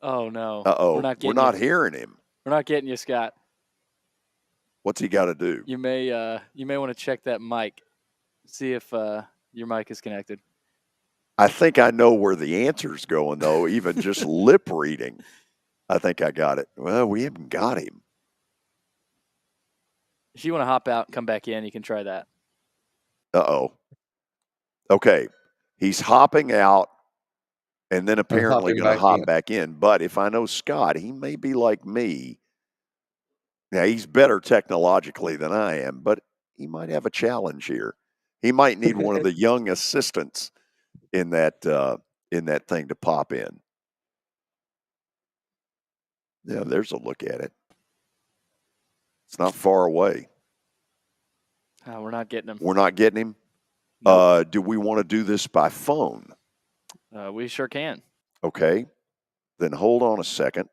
Oh, no. Uh-oh. We're not hearing him. We're not getting you, Scott. What's he got to do? You may want to check that mic. See if your mic is connected. I think I know where the answer's going, though, even just lip reading. I think I got it. Well, we haven't got him. If you want to hop out and come back in, you can try that. Uh-oh. Okay. He's hopping out and then apparently going to hop back in. But if I know Scott, he may be like me. Now, he's better technologically than I am, but he might have a challenge here. He might need one of the young assistants in that thing to pop in. Yeah, there's a look at it. It's not far away. We're not getting him. We're not getting him? Nope. Do we want to do this by phone? We sure can. Okay. Then hold on a second.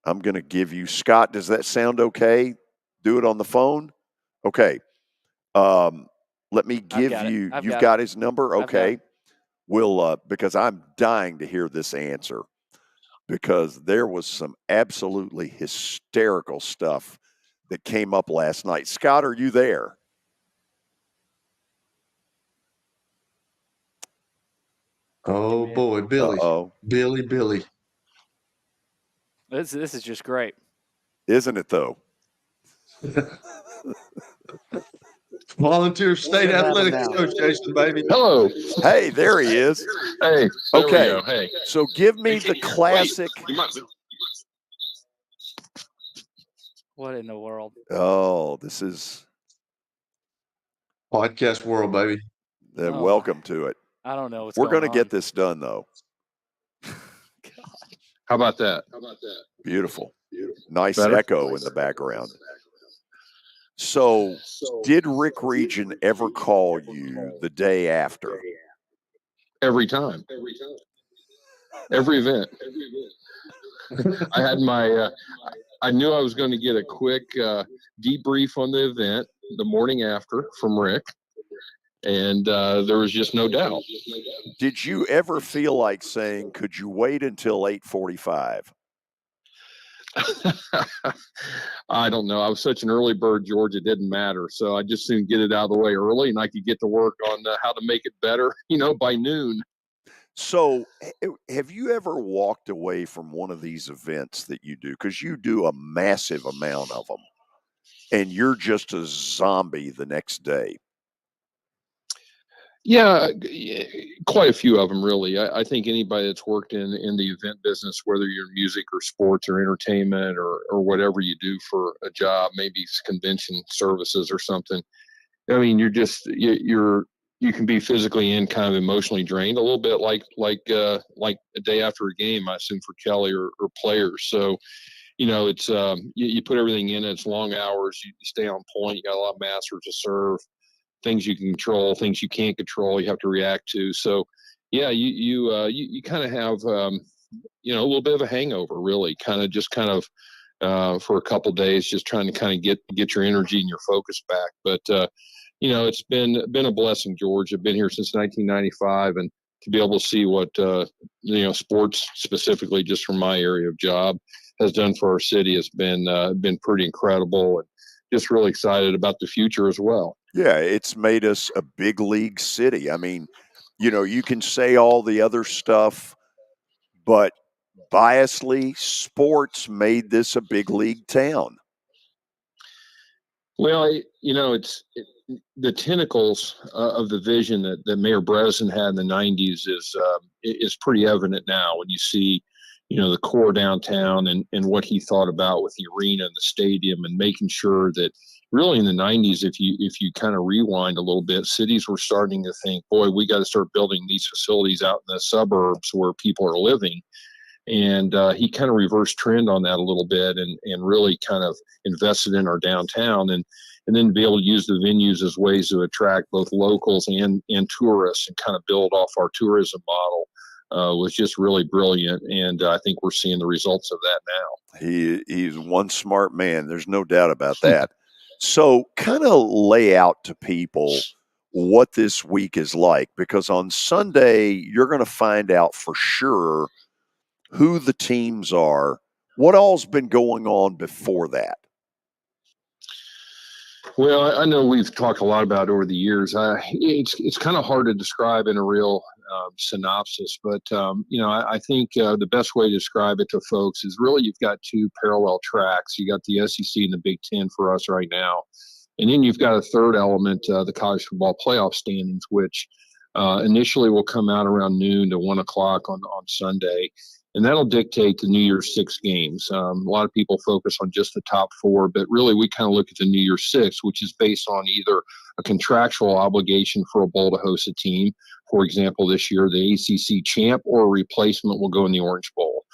I'm going to give you, Scott, does that sound okay? Do it on the phone? Okay. Let me give you, you've got his number? Okay. We'll, because I'm dying to hear this answer because there was some absolutely hysterical stuff that came up last night. Scott, are you there? Oh, boy, Billy. Uh-oh. Billy. This is just great. Isn't it, though? Volunteer State Athletic Association, baby. Hello. Hey, there he is. Hey. Okay. Hey. So give me the classic. What in the world? Oh, this is podcast world, baby. Welcome to it. I don't know what's We're going to get this done, though. How about that? Beautiful. Nice echo in the background. So, did Rick Regan ever call you the day after? Every time. Every event. I had my, I knew I was going to get a quick debrief on the event the morning after from Rick. And there was just no doubt. Did you ever feel like saying, could you wait until 8:45? I don't know. I was such an early bird, George. It didn't matter. So I just soon get it out of the way early, and I could get to work on how to make it better, by noon. So have you ever walked away from one of these events that you do? Because you do a massive amount of them, and you're just a zombie the next day. Yeah, quite a few of them, really. I think anybody that's worked in the event business, whether you're music or sports or entertainment or whatever you do for a job, maybe it's convention services or something. I mean, you're just you can be physically and kind of emotionally drained, a little bit like a day after a game, I assume, for Kelly or players. So, it's you put everything in. It's long hours. You stay on point. You got a lot of masters to serve. Things you can control, things you can't control, you have to react to. So, yeah, you kind of have a little bit of a hangover, really, kind of for a couple of days, just trying to kind of get your energy and your focus back. But it's been a blessing, George. I've been here since 1995, and to be able to see what sports specifically, just from my area of job, has done for our city has been pretty incredible, and just really excited about the future as well. Yeah, it's made us a big league city. I mean, you can say all the other stuff, but biasly, sports made this a big league town. Well, it's the tentacles of the vision that Mayor Breslin had in the 90s is pretty evident now when you see, the core downtown and what he thought about with the arena and the stadium, and making sure that really in the 90s, if you kind of rewind a little bit, cities were starting to think, boy, we got to start building these facilities out in the suburbs where people are living. And he kind of reversed trend on that a little bit and really kind of invested in our downtown, and then be able to use the venues as ways to attract both locals and tourists and kind of build off our tourism model was just really brilliant. And I think we're seeing the results of that now. He's one smart man. There's no doubt about that. So kind of lay out to people what this week is like, because on Sunday, you're going to find out for sure who the teams are. What all's been going on before that? Well, I know we've talked a lot about it over the years. It's kind of hard to describe in a real synopsis, but I think the best way to describe it to folks is really you've got two parallel tracks. You got the SEC and the Big Ten for us right now, and then you've got a third element, the college football playoff standings, which initially will come out around noon to 1 o'clock on Sunday. And that'll dictate the New Year's 6 games. A lot of people focus on just the top 4, but really we kind of look at the New Year's 6, which is based on either a contractual obligation for a bowl to host a team. For example, this year, the ACC champ or a replacement will go in the Orange Bowl.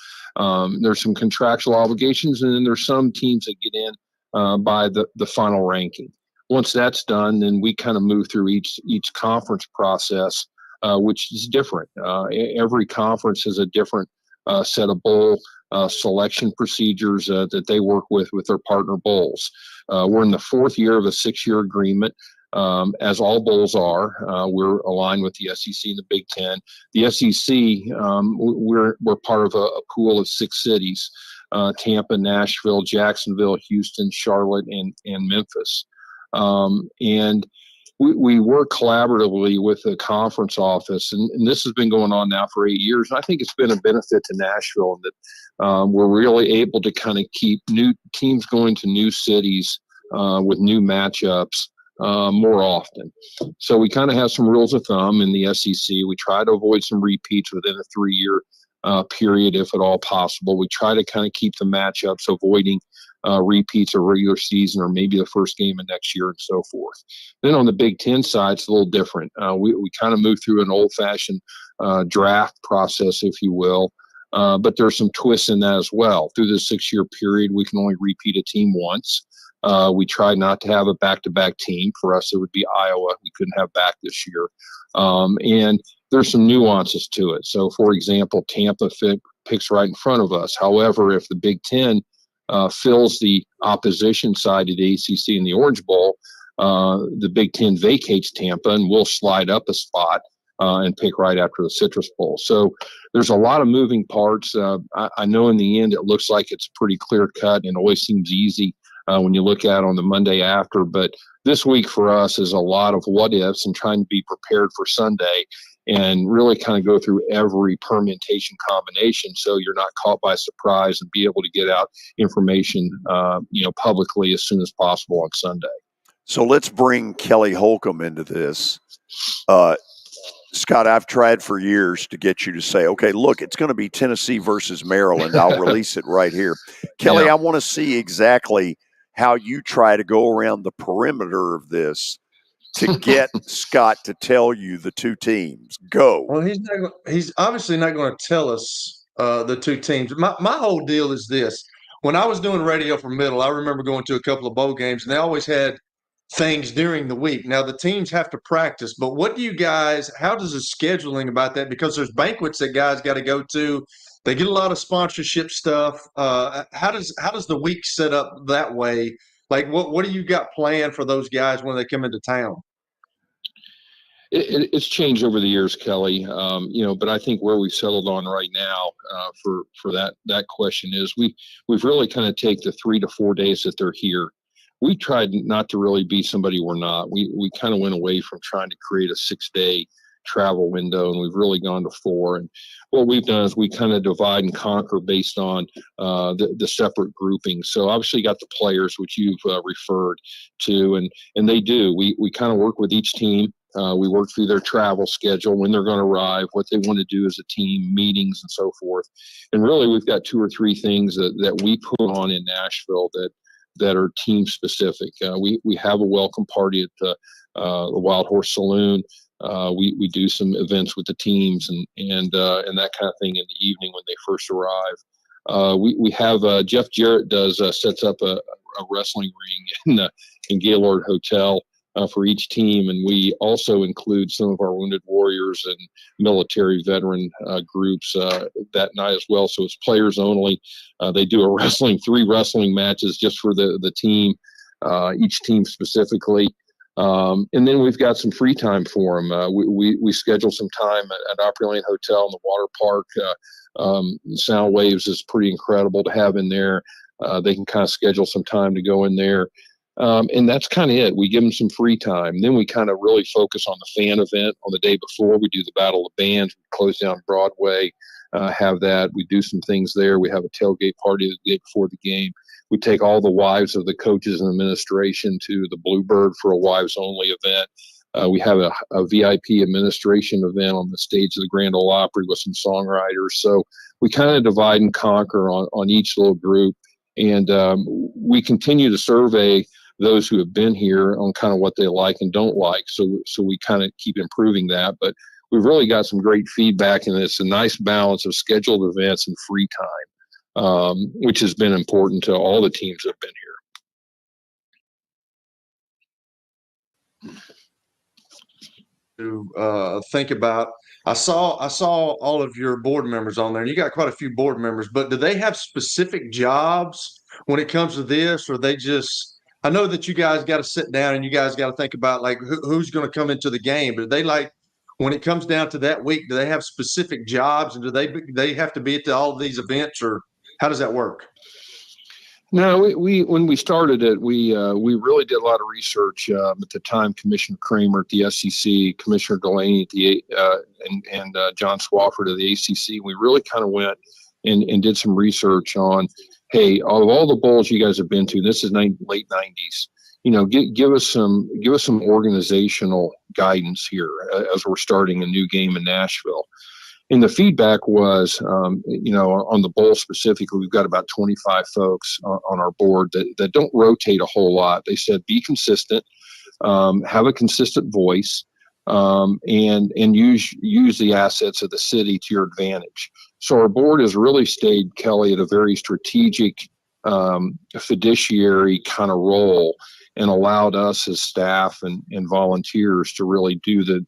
There's some contractual obligations, and then there's some teams that get in by the final ranking. Once that's done, then we kind of move through each conference process, which is different. Every conference has a different set of bowl selection procedures that they work with their partner bowls. We're in the 4th year of a 6-year agreement, as all bowls are. We're aligned with the SEC and the Big Ten. The SEC, we're part of a pool of 6 cities: Tampa, Nashville, Jacksonville, Houston, Charlotte, and Memphis. And we work collaboratively with the conference office, and this has been going on now for 8 years. And I think it's been a benefit to Nashville that we're really able to kind of keep new teams going to new cities with new matchups more often. So we kind of have some rules of thumb in the SEC. We try to avoid some repeats within a 3-year period, if at all possible. We try to kind of keep the matchups, avoiding repeats of regular season or maybe the first game of next year and so forth. Then on the Big Ten side, it's a little different. We kind of move through an old-fashioned draft process, if you will, but there's some twists in that as well. Through the 6-year period, we can only repeat a team once. We try not to have a back-to-back team. For us, it would be Iowa. We couldn't have back this year. And there's some nuances to it. So, for example, Tampa picks right in front of us. However, if the Big Ten fills the opposition side of the ACC in the Orange Bowl, the Big Ten vacates Tampa, and we'll slide up a spot and pick right after the Citrus Bowl. So there's a lot of moving parts. I know in the end it looks like it's pretty clear cut and always seems easy when you look at it on the Monday after. But this week for us is a lot of what ifs and trying to be prepared for Sunday and really kind of go through every permutation combination so you're not caught by surprise, and be able to get out information publicly as soon as possible on Sunday. So let's bring Kelly Holcomb into this. Scott, I've tried for years to get you to say, okay, look, it's going to be Tennessee versus Maryland. I'll release it right here. Kelly, I want to see exactly how you try to go around the perimeter of this to get Scott to tell you the two teams. Go. Well, he's obviously not going to tell us the two teams. My whole deal is this. When I was doing radio for Middle, I remember going to a couple of bowl games, and they always had things during the week. Now, the teams have to practice, but what do you guys – how does the scheduling about that? Because there's banquets that guys got to go to. They get a lot of sponsorship stuff. How does the week set up that way? Like, what do you got planned for those guys when they come into town? It's changed over the years, Kelly. But I think where we've settled on right now for that question is we've really kind of take the 3 to 4 days that they're here. We tried not to really be somebody we're not. We kind of went away from trying to create a 6-day travel window, and we've really gone to 4. And what we've done is we kind of divide and conquer based on the separate groupings. So obviously you got the players, which you've referred to, and they do. We kind of work with each team. We work through their travel schedule, when they're going to arrive, what they want to do as a team, meetings and so forth. And really we've got 2 or 3 things that we put on in Nashville that are team specific. We have a welcome party at the Wild Horse Saloon. We do some events with the teams and that kind of thing in the evening when they first arrive. We have Jeff Jarrett sets up a wrestling ring in Gaylord Hotel for each team, and we also include some of our wounded warriors and military veteran groups that night as well. So it's players only. They do 3 wrestling matches just for the team, each team specifically. And then we've got some free time for them. We schedule some time at Opryland Hotel in the water park. Sound Waves is pretty incredible to have in there. They can kind of schedule some time to go in there. And that's kind of it. We give them some free time. Then we kind of really focus on the fan event on the day before. We do the Battle of Bands. We close down Broadway, have that. We do some things there. We have a tailgate party the day before the game. We take all the wives of the coaches and administration to the Bluebird for a wives-only event. We have a VIP administration event on the stage of the Grand Ole Opry with some songwriters. So we kind of divide and conquer on each little group. And we continue to survey those who have been here on kind of what they like and don't like. So we kind of keep improving that. But we've really got some great feedback, and it's a nice balance of scheduled events and free time, which has been important to all the teams that have been here. To think about, I saw all of your board members on there, and you got quite a few board members, but do they have specific jobs when it comes to this, or they just, I know that you guys got to sit down and you guys got to think about like who's going to come into the game, but they like, when it comes down to that week, do they have specific jobs, and do they have to be at all of these events, or how does that work? No, we when we started it, we really did a lot of research. At the time, Commissioner Kramer at the SEC, Commissioner Delaney at the and John Swafford of the ACC. We really kind of went and did some research on, hey, of all the bowls you guys have been to, this is late 90s. Give us some organizational guidance here as we're starting a new game in Nashville. And the feedback was, on the bowl specifically, we've got about 25 folks on our board that don't rotate a whole lot. They said, be consistent, have a consistent voice, and use the assets of the city to your advantage. So our board has really stayed, Kelly, at a very strategic, fiduciary kind of role, and allowed us as staff and volunteers to really do the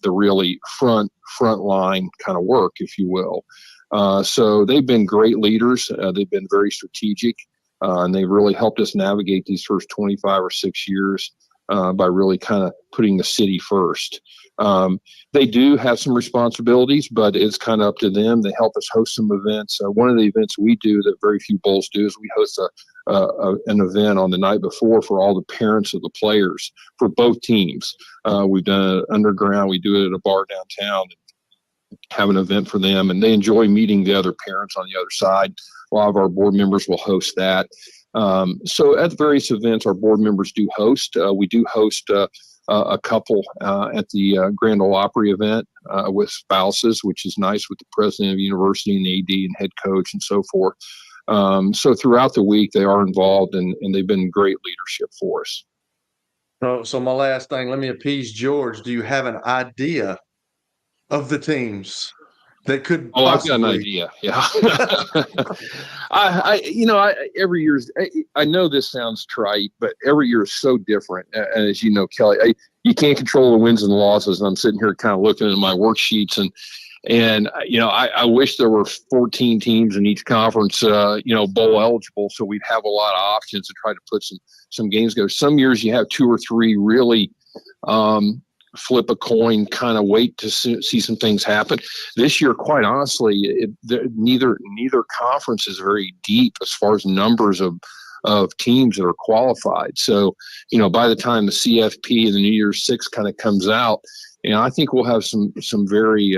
really front line kind of work, if you will. So they've been great leaders. They've been very strategic, and they've really helped us navigate these first 25 or 6 years by really kind of putting the city first. They do have some responsibilities, but it's kind of up to them. They help us host some events. One of the events we do that very few bowls do is we host an event on the night before for all the parents of the players for both teams. We've done it underground. We do it at a bar downtown, have an event for them, and they enjoy meeting the other parents on the other side. A lot of our board members will host that. So at the various events, our board members do host. We do host a couple at the Grand Ole Opry event with spouses, which is nice, with the president of the university and the AD and head coach and so forth. So throughout the week, they are involved, and they've been great leadership for us. So my last thing, let me appease George. Do you have an idea of the teams that could possibly... I've got an idea. Yeah. Every year, I know this sounds trite, but every year is so different. And as you know, Kelly, you can't control the wins and losses. And I'm sitting here kind of looking at my worksheets, and I wish there were 14 teams in each conference, bowl eligible, so we'd have a lot of options to try to put some games together. Some years you have 2 or 3 really flip a coin, kind of wait to see some things happen. This year, quite honestly, neither conference is very deep as far as numbers of teams that are qualified. So, by the time the CFP and the New Year's Six kind of comes out, I think we'll have some very,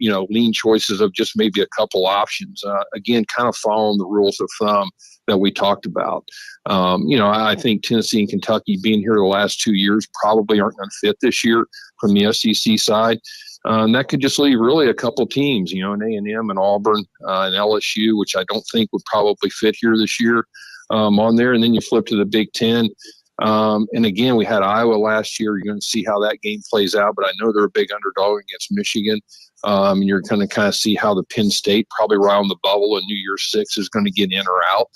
lean choices of just maybe a couple options. Again, kind of following the rules of thumb that we talked about. I think Tennessee and Kentucky being here the last 2 years probably aren't going to fit this year from the SEC side. And that could just leave really a couple teams, an A&M and Auburn and LSU, which I don't think would probably fit here this year on there. And then you flip to the Big Ten. And again, we had Iowa last year. You're going to see how that game plays out, but I know they're a big underdog against Michigan. And you're going to kind of see how the Penn State, probably around the bubble and New Year's Six, is going to get in or out.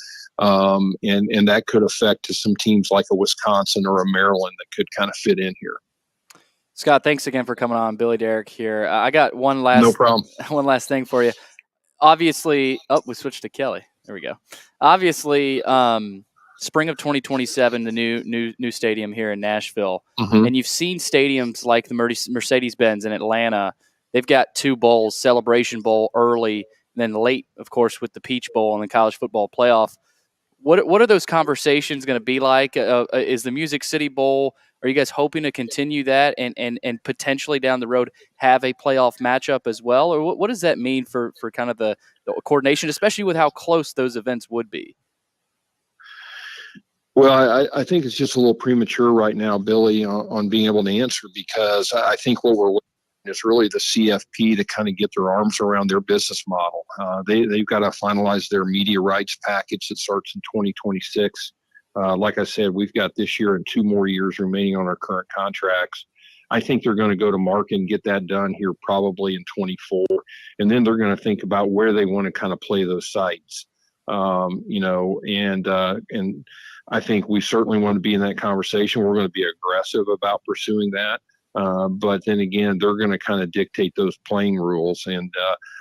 And that could affect to some teams like a Wisconsin or a Maryland that could kind of fit in here. Scott, thanks again for coming on. Billy Derrick here. I got one last thing for you. Obviously, we switched to Kelly. There we go. Obviously, spring of 2027, the new stadium here in Nashville, and you've seen stadiums like the Mercedes-Benz in Atlanta. They've got two bowls: Celebration Bowl early, and then late, of course, with the Peach Bowl and the College Football Playoff. What are those conversations going to be like? Is the Music City Bowl? Are you guys hoping to continue that and potentially down the road have a playoff matchup as well? Or what does that mean for kind of the coordination, especially with how close those events would be? Well, I think it's just a little premature right now, Billy, on being able to answer, because I think what we're waiting is really the CFP to kind of get their arms around their business model. They've got to finalize their media rights package that starts in 2026. Like I said, we've got this year and 2 more years remaining on our current contracts. I think they're going to go to market and get that done here probably in 24. And then they're going to think about where they want to kind of play those sites. And I think we certainly want to be in that conversation. We're going to be aggressive about pursuing that. But then again, they're going to kind of dictate those playing rules. And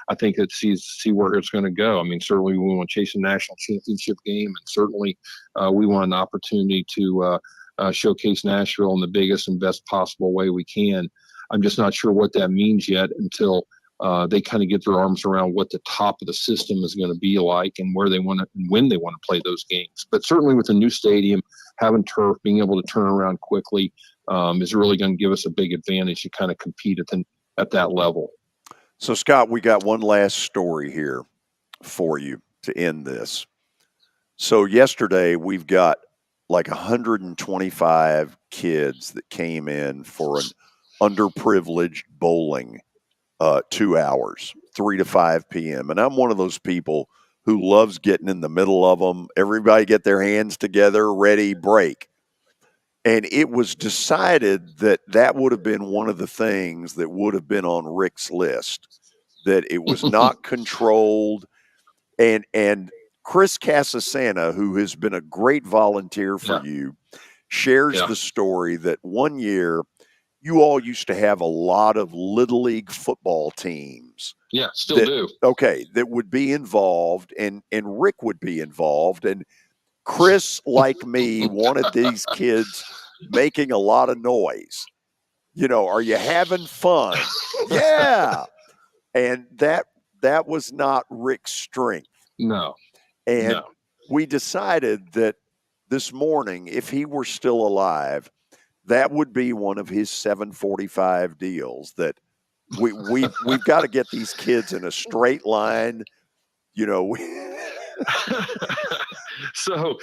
I think it's see where it's going to go. I mean, certainly we want to chase a national championship game. And certainly we want an opportunity to showcase Nashville in the biggest and best possible way we can. I'm just not sure what that means yet until they kind of get their arms around what the top of the system is going to be like and where they want to and when they want to play those games. But certainly with a new stadium, having turf, being able to turn around quickly is really going to give us a big advantage to kind of compete at that level. So, Scott, we got one last story here for you to end this. So yesterday we've got like 125 kids that came in for an underprivileged bowling 2 hours, 3 to 5 p.m. And I'm one of those people who loves getting in the middle of them. Everybody get their hands together, ready, break. And it was decided that that would have been one of the things that would have been on Rick's list, that it was not controlled. And Chris Casasana, who has been a great volunteer for you, shares the story that one year you all used to have a lot of Little League football teams. Yeah, still do. Okay, that would be involved, and Rick would be involved. And Chris, like me, wanted these kids making a lot of noise. You know, are you having fun? Yeah. And that was not Rick's strength. No. And we decided that this morning, if he were still alive, that would be one of his 745 deals, that we've got to get these kids in a straight line. You know, So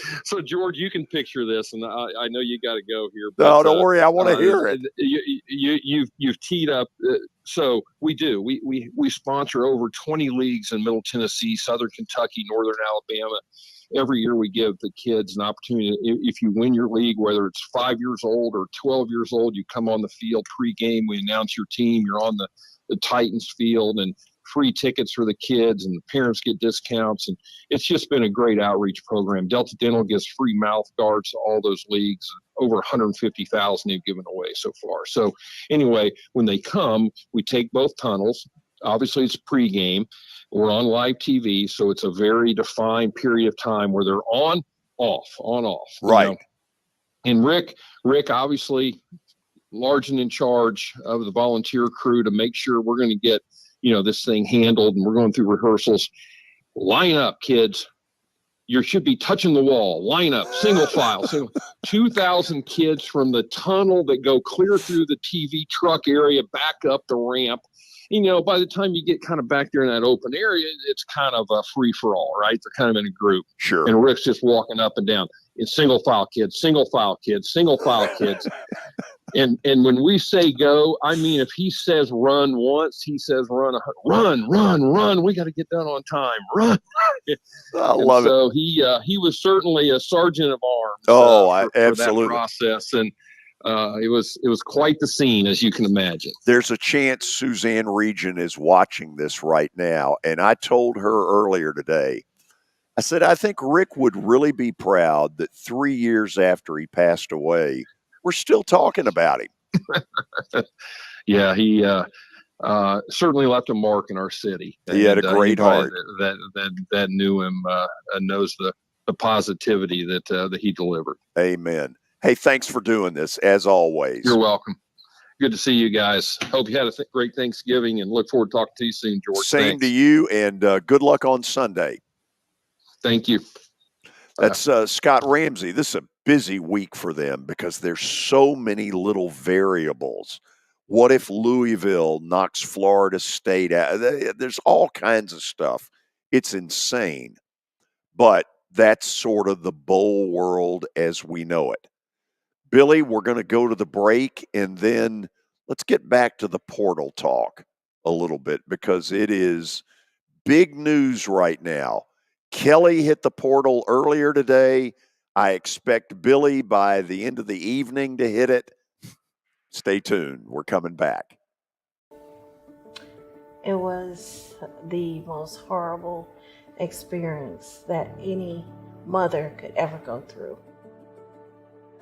George, you can picture this, and I know you got to go here. But, no, don't worry. I want to hear it. You've teed up. So we do. We sponsor over 20 leagues in Middle Tennessee, Southern Kentucky, Northern Alabama. Every year we give the kids an opportunity. If you win your league, whether it's 5 years old or 12 years old, you come on the field pregame. We announce your team. You're on the Titans field, and free tickets for the kids, and the parents get discounts. And it's just been a great outreach program. Delta Dental gives free mouth guards to all those leagues. Over 150,000 they've given away so far. So anyway, when they come, we take both tunnels. Obviously it's pregame. We're on live TV, so it's a very defined period of time where they're on, off. Right. You know? And Rick obviously large and in charge of the volunteer crew to make sure we're going to get, this thing handled, and we're going through rehearsals. Line up, kids. You should be touching the wall. Line up, single file, 2,000 kids from the tunnel that go clear through the TV truck area, back up the ramp. By the time you get kind of back there in that open area, it's kind of a free for all, right? They're kind of in a group. Sure. And Rick's just walking up and down. It's single file kids, single file kids, single file kids. And when we say go, I mean, if he says run once, he says run. We got to get done on time. Run. I love it. So he was certainly a sergeant of arms. For that absolutely. process, and it was quite the scene, as you can imagine. There's a chance Suzanne Region is watching this right now, and I told her earlier today, I said, I think Rick would really be proud that 3 years after he passed away, we're still talking about him. Yeah, he certainly left a mark in our city. He had a great heart. That knew him knows the positivity that he delivered. Amen. Hey, thanks for doing this, as always. You're welcome. Good to see you guys. Hope you had a great Thanksgiving, and look forward to talking to you soon, George. Same Thanks. to you, and good luck on Sunday. Thank you. That's Scott Ramsey. This is a busy week for them because there's so many little variables. What if Louisville knocks Florida State out? There's all kinds of stuff. It's insane. But that's sort of the bowl world as we know it. Billy, we're going to go to the break, and then let's get back to the portal talk a little bit because it is big news right now. Kelly hit the portal earlier today. I expect Billy by the end of the evening to hit it. Stay tuned. We're coming back. It was the most horrible experience that any mother could ever go through.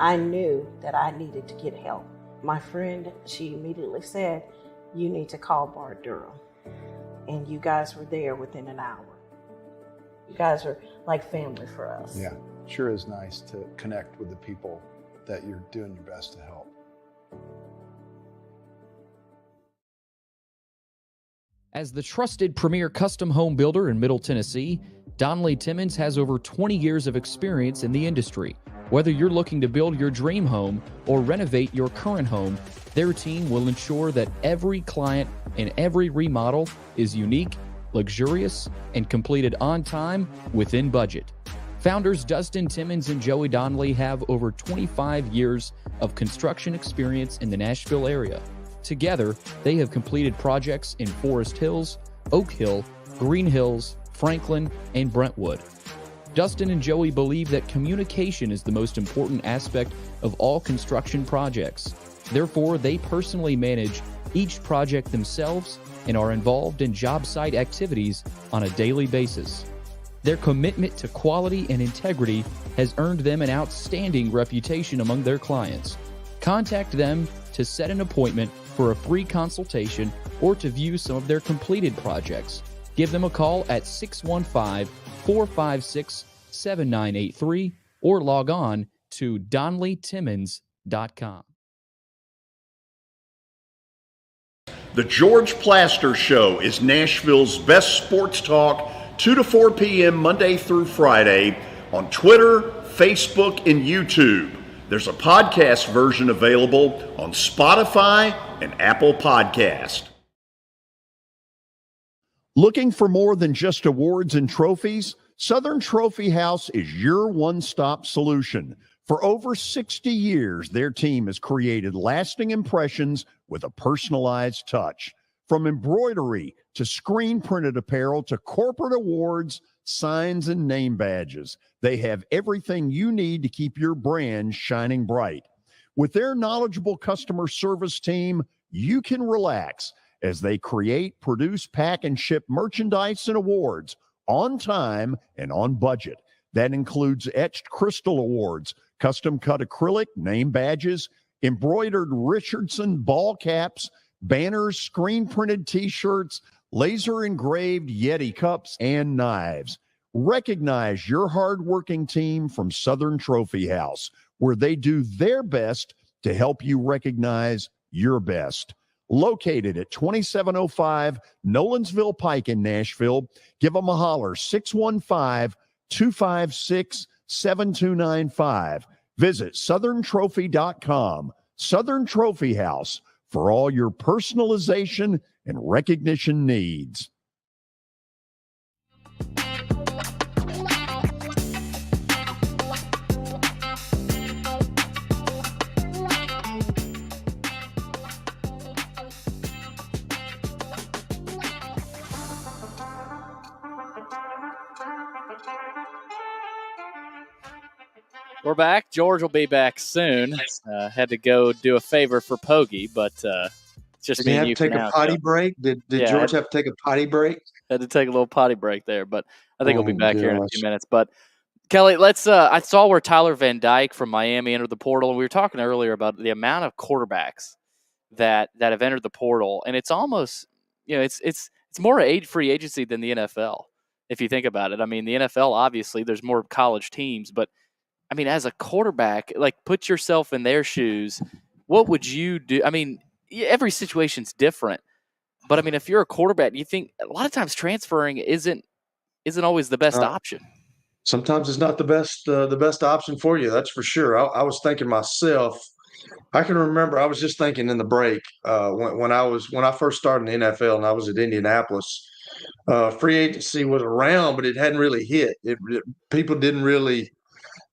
I knew that I needed to get help. My friend, she immediately said, you need to call Bart Durham. And you guys were there within an hour. You guys are like family for us. Yeah, sure is nice to connect with the people that you're doing your best to help. As the trusted premier custom home builder in Middle Tennessee, Donnelly Timmons has over 20 years of experience in the industry. Whether you're looking to build your dream home or renovate your current home, their team will ensure that every client and every remodel is unique, luxurious, and completed on time within budget. Founders Dustin Timmons and Joey Donnelly have over 25 years of construction experience in the Nashville area. Together, they have completed projects in Forest Hills, Oak Hill, Green Hills, Franklin, and Brentwood. Dustin and Joey believe that communication is the most important aspect of all construction projects. Therefore, they personally manage each project themselves and are involved in job site activities on a daily basis. Their commitment to quality and integrity has earned them an outstanding reputation among their clients. Contact them to set an appointment for a free consultation or to view some of their completed projects. Give them a call at 615-456-7983 or log on to DonnellyTimmons.com. The George Plaster Show is Nashville's best sports talk, 2 to 4 p.m. Monday through Friday on Twitter, Facebook, and YouTube. There's a podcast version available on Spotify and Apple Podcast. Looking for more than just awards and trophies? Southern Trophy House is your one-stop solution. For over 60 years, their team has created lasting impressions with a personalized touch. From embroidery to screen-printed apparel to corporate awards, signs, and name badges, they have everything you need to keep your brand shining bright. With their knowledgeable customer service team, you can relax as they create, produce, pack, and ship merchandise and awards on time and on budget. That includes etched crystal awards, custom-cut acrylic, name badges, embroidered Richardson ball caps, banners, screen-printed T-shirts, laser-engraved Yeti cups, and knives. Recognize your hard-working team from Southern Trophy House, where they do their best to help you recognize your best. Located at 2705 Nolensville Pike in Nashville, give them a holler, 615-256-7295. Visit southerntrophy.com. Southern Trophy House, for all your personalization and recognition needs. We're back. George will be back soon. Had to go do a favor for Pogie, but just Did me he and have you to take for a now. potty Joe. break? Did George have to take a potty break? Had to take a little potty break there, but I think he'll be Oh, back here in a gosh. few minutes. But Kelly, let's. I saw where Tyler Van Dyke from Miami entered the portal, and we were talking earlier about the amount of quarterbacks that have entered the portal, and it's almost, it's more free agency than the NFL. If you think about it, I mean, the NFL obviously there's more college teams, but I mean, as a quarterback, like put yourself in their shoes. What would you do? I mean, every situation's different, but I mean, if you're a quarterback, you think a lot of times transferring isn't always the best option. Sometimes it's not the best option for you. That's for sure. I was thinking myself. I can remember I was just thinking in the break when I first started in the NFL and I was at Indianapolis. Free agency was around, but it hadn't really hit. People didn't really.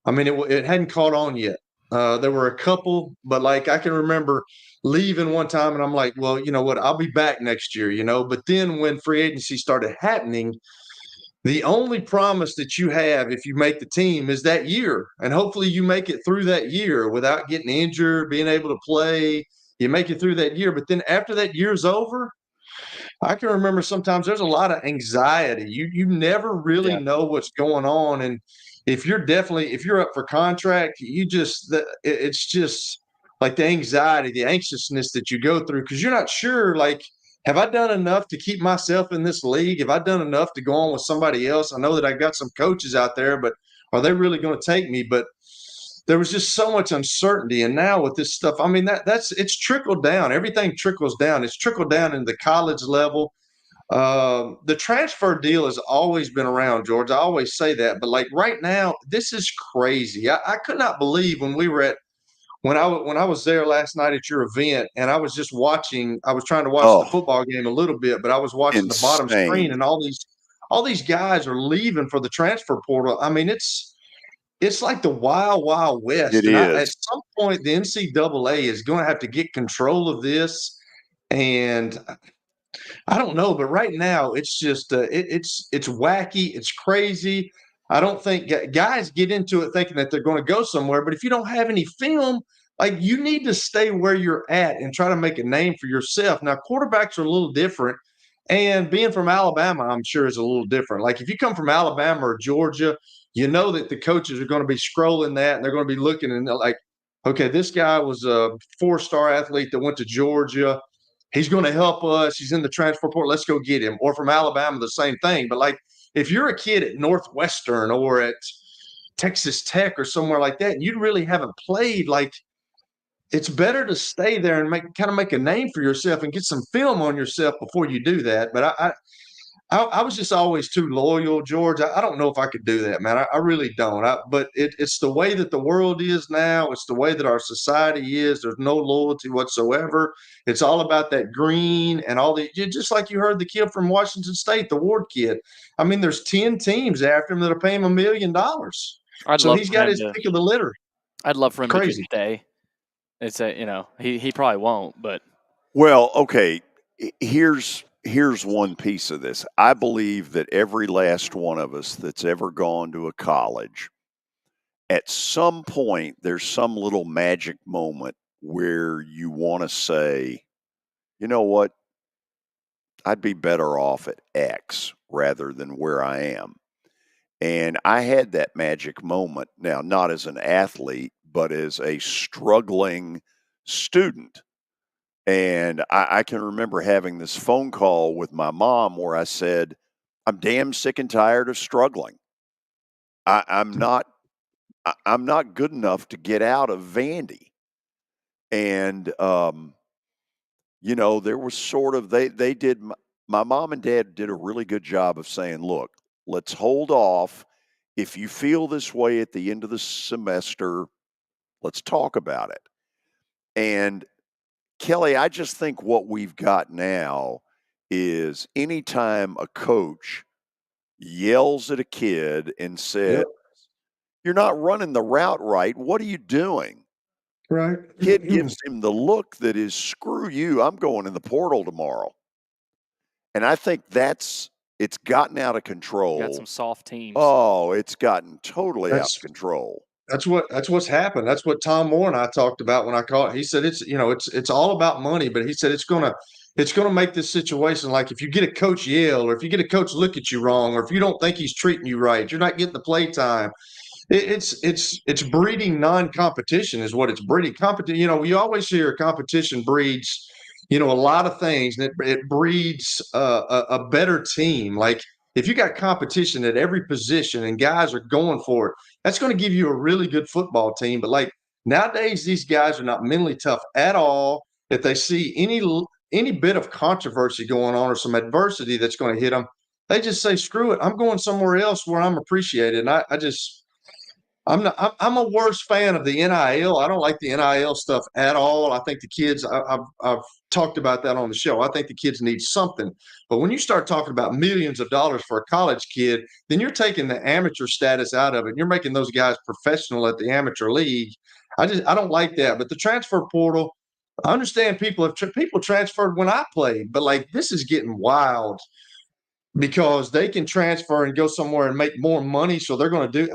I mean, it hadn't caught on yet. There were a couple, but like I can remember leaving one time, and I'm like, well, you know what? I'll be back next year, you know. But then when free agency started happening, the only promise that you have if you make the team is that year. And hopefully you make it through that year without getting injured, being able to play. You make it through that year. But then after that year's over, I can remember sometimes there's a lot of anxiety. You never really know what's going on. And if you're up for contract, it's just like the anxiety, the anxiousness that you go through because you're not sure, like, have I done enough to keep myself in this league? Have I done enough to go on with somebody else? I know that I got some coaches out there, but are they really going to take me? But there was just so much uncertainty. And now with this stuff, I mean, it's trickled down. Everything trickles down. It's trickled down in the college level. The transfer deal has always been around, George. I always say that. But like right now, this is crazy. I could not believe when I was there last night at your event, and I was just watching. I was trying to watch the football game a little bit, but I was watching the bottom screen, and all these guys are leaving for the transfer portal. I mean, it's like the wild, wild west. It and is. At some point, the NCAA is going to have to get control of this, and I don't know. But right now, it's just it's wacky. It's crazy. I don't think guys get into it thinking that they're going to go somewhere. But if you don't have any film, like you need to stay where you're at and try to make a name for yourself. Now, quarterbacks are a little different. And being from Alabama, I'm sure is a little different. Like if you come from Alabama or Georgia, you know that the coaches are going to be scrolling that and they're going to be looking and they're like, okay, this guy was a 4-star athlete that went to Georgia. He's going to help us. He's in the transfer portal. Let's go get him. Or from Alabama, the same thing. But like if you're a kid at Northwestern or at Texas Tech or somewhere like that, and you really haven't played, like it's better to stay there and make a name for yourself and get some film on yourself before you do that. But I was just always too loyal, George. I don't know if I could do that, man. I really don't. But it's the way that the world is now. It's the way that our society is. There's no loyalty whatsoever. It's all about that green and all the just like you heard the kid from Washington State, the Ward kid. I mean, there's 10 teams after him that are paying him $1 million. So he's got his pick of the litter. I'd love for him to Crazy. just stay. It's he probably won't, but well, okay. Here's one piece of this. I believe that every last one of us that's ever gone to a college, at some point, there's some little magic moment where you want to say, you know what? I'd be better off at X rather than where I am. And I had that magic moment now, not as an athlete, but as a struggling student. And I can remember having this phone call with my mom where I said, I'm damn sick and tired of struggling. I'm not good enough to get out of Vandy. And, there was sort of, they did, my mom and dad did a really good job of saying, look, let's hold off. If you feel this way at the end of the semester, let's talk about it. And Kelly, I just think what we've got now is anytime a coach yells at a kid and says, you're not running the route right, what are you doing? Right. Kid gives him the look that is, screw you, I'm going in the portal tomorrow. And I think it's gotten out of control. Got some soft teams. Oh, it's gotten totally out of control. That's what's happened. That's what Tom Moore and I talked about when I called. He said it's all about money, but he said it's gonna make this situation like if you get a coach yell or if you get a coach look at you wrong or if you don't think he's treating you right, you're not getting the play time. It's breeding non-competition is what it's breeding. Competition. We always hear competition breeds a lot of things, and it breeds a better team. Like if you got competition at every position and guys are going for it, that's going to give you a really good football team. But like nowadays, these guys are not mentally tough at all. If they see any bit of controversy going on or some adversity that's going to hit them, they just say, "Screw it, I'm going somewhere else where I'm appreciated." And I'm a worse fan of the NIL. I don't like the NIL stuff at all. I think the kids, I've talked about that on the show. I think the kids need something. But when you start talking about millions of dollars for a college kid, then you're taking the amateur status out of it. You're making those guys professional at the amateur league. I don't like that. But the transfer portal, I understand people transferred when I played, but like this is getting wild because they can transfer and go somewhere and make more money. So they're going to do.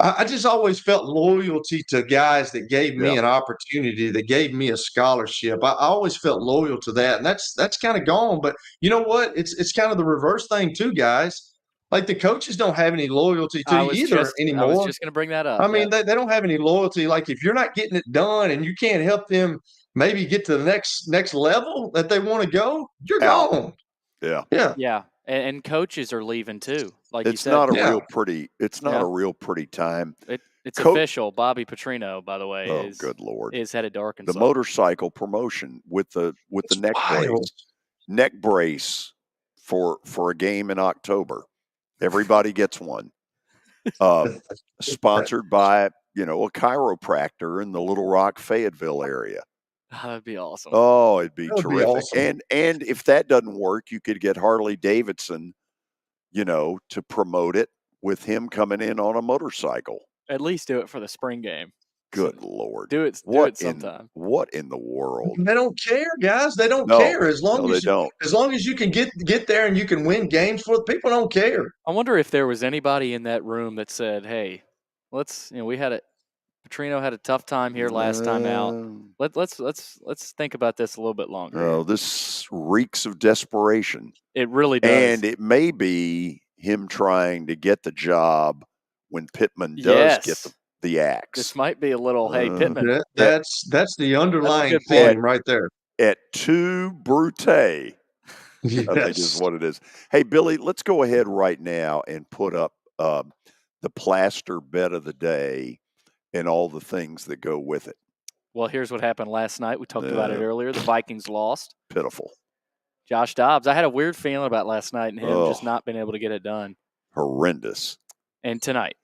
I just always felt loyalty to guys that gave me an opportunity, that gave me a scholarship. I always felt loyal to that, and that's kind of gone. But you know what? It's kind of the reverse thing too, guys. Like the coaches don't have any loyalty to you either anymore. I was just going to bring that up. I mean, they don't have any loyalty. Like if you're not getting it done and you can't help them maybe get to the next level that they want to go, you're gone. Yeah. And coaches are leaving too. Like it's you said, not a real pretty. It's not a real pretty time. It's official. Bobby Petrino, by the way, good Lord, is headed to Arkansas. The motorcycle promotion with the neck brace for a game in October. Everybody gets one. Sponsored by a chiropractor in the Little Rock, Fayetteville area. That'd be awesome. Oh, it'd be terrific. Awesome. And if that doesn't work, you could get Harley Davidson, to promote it with him coming in on a motorcycle. At least do it for the spring game. Good Lord. Do it sometime. What in the world? They don't care, guys. They don't care. As long as you can get there and you can win games for people don't care. I wonder if there was anybody in that room that said, hey, Petrino had a tough time here last time out. Let's think about this a little bit longer. Oh, this reeks of desperation. It really does. And it may be him trying to get the job when Pittman does get the axe. This might be a little, hey, Pittman. That's the underlying theme right there. Et tu, Brute. Yes. I think is what it is. Hey, Billy, let's go ahead right now and put up the plaster bet of the day and all the things that go with it. Well, here's what happened last night. We talked about it earlier. The Vikings lost. Pitiful. Josh Dobbs. I had a weird feeling about last night and him just not being able to get it done. Horrendous. And tonight.